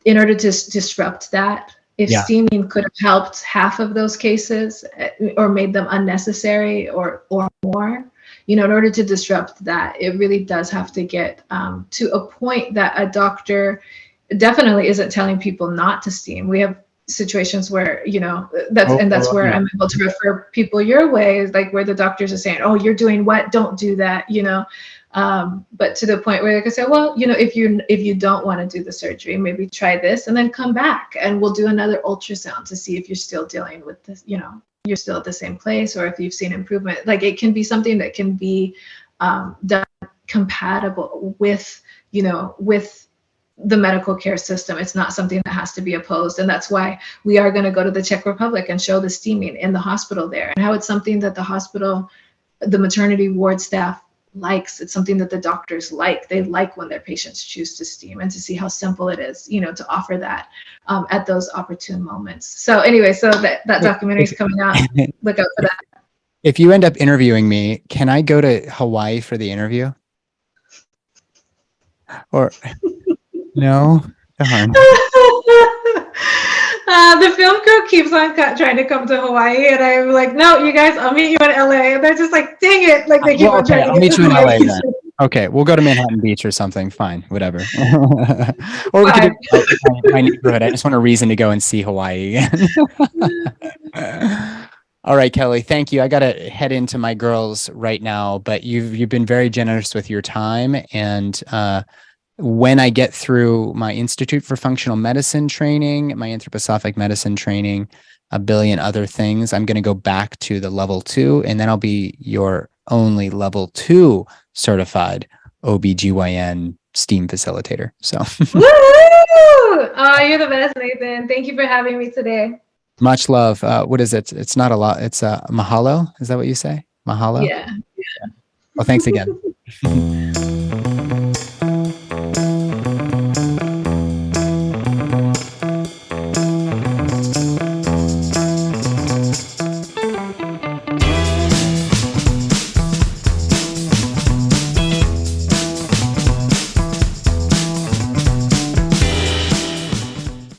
in order to disrupt that, if steaming could have helped half of those cases or made them unnecessary or more, in order to disrupt that, it really does have to get to a point that a doctor definitely isn't telling people not to steam. We have situations where, that's where I'm able to refer people your way, like where the doctors are saying, oh, you're doing what? Don't do that, but to the point where they can say, well, if you don't want to do the surgery, maybe try this and then come back and we'll do another ultrasound to see if you're still dealing with this, you're still at the same place, or if you've seen improvement. Like, it can be something that can be done compatible with, with the medical care system. It's not something that has to be opposed. And that's why we are going to go to the Czech Republic and show the steaming in the hospital there, and how it's something that the hospital, the maternity ward staff likes. It's something that the doctors like. They like when their patients choose to steam, and to see how simple it is, to offer that at those opportune moments. So anyway, so that documentary is coming out. Look out for that. If you end up interviewing me, can I go to Hawaii for the interview? Or no? Darn. The film crew keeps on trying to come to Hawaii, and I'm like, no, you guys, I'll meet you in LA. And they're just like, dang it. Like, they keep on trying to I'll meet you in LA then. Okay, we'll go to Manhattan Beach or something. Fine, whatever. Or we could do my neighborhood. I just want a reason to go and see Hawaii again. All right, Keli, thank you. I got to head into my girls right now, but you've been very generous with your time. And when I get through my Institute for Functional Medicine training, my anthroposophic medicine training, a billion other things, I'm going to go back to the level 2, and then I'll be your only level 2 certified OBGYN steam facilitator. So, woo! Oh, you're the best, Nathan. Thank you for having me today. Much love. What is it? It's not a lot. It's mahalo. Is that what you say? Mahalo? Yeah. Well, thanks again.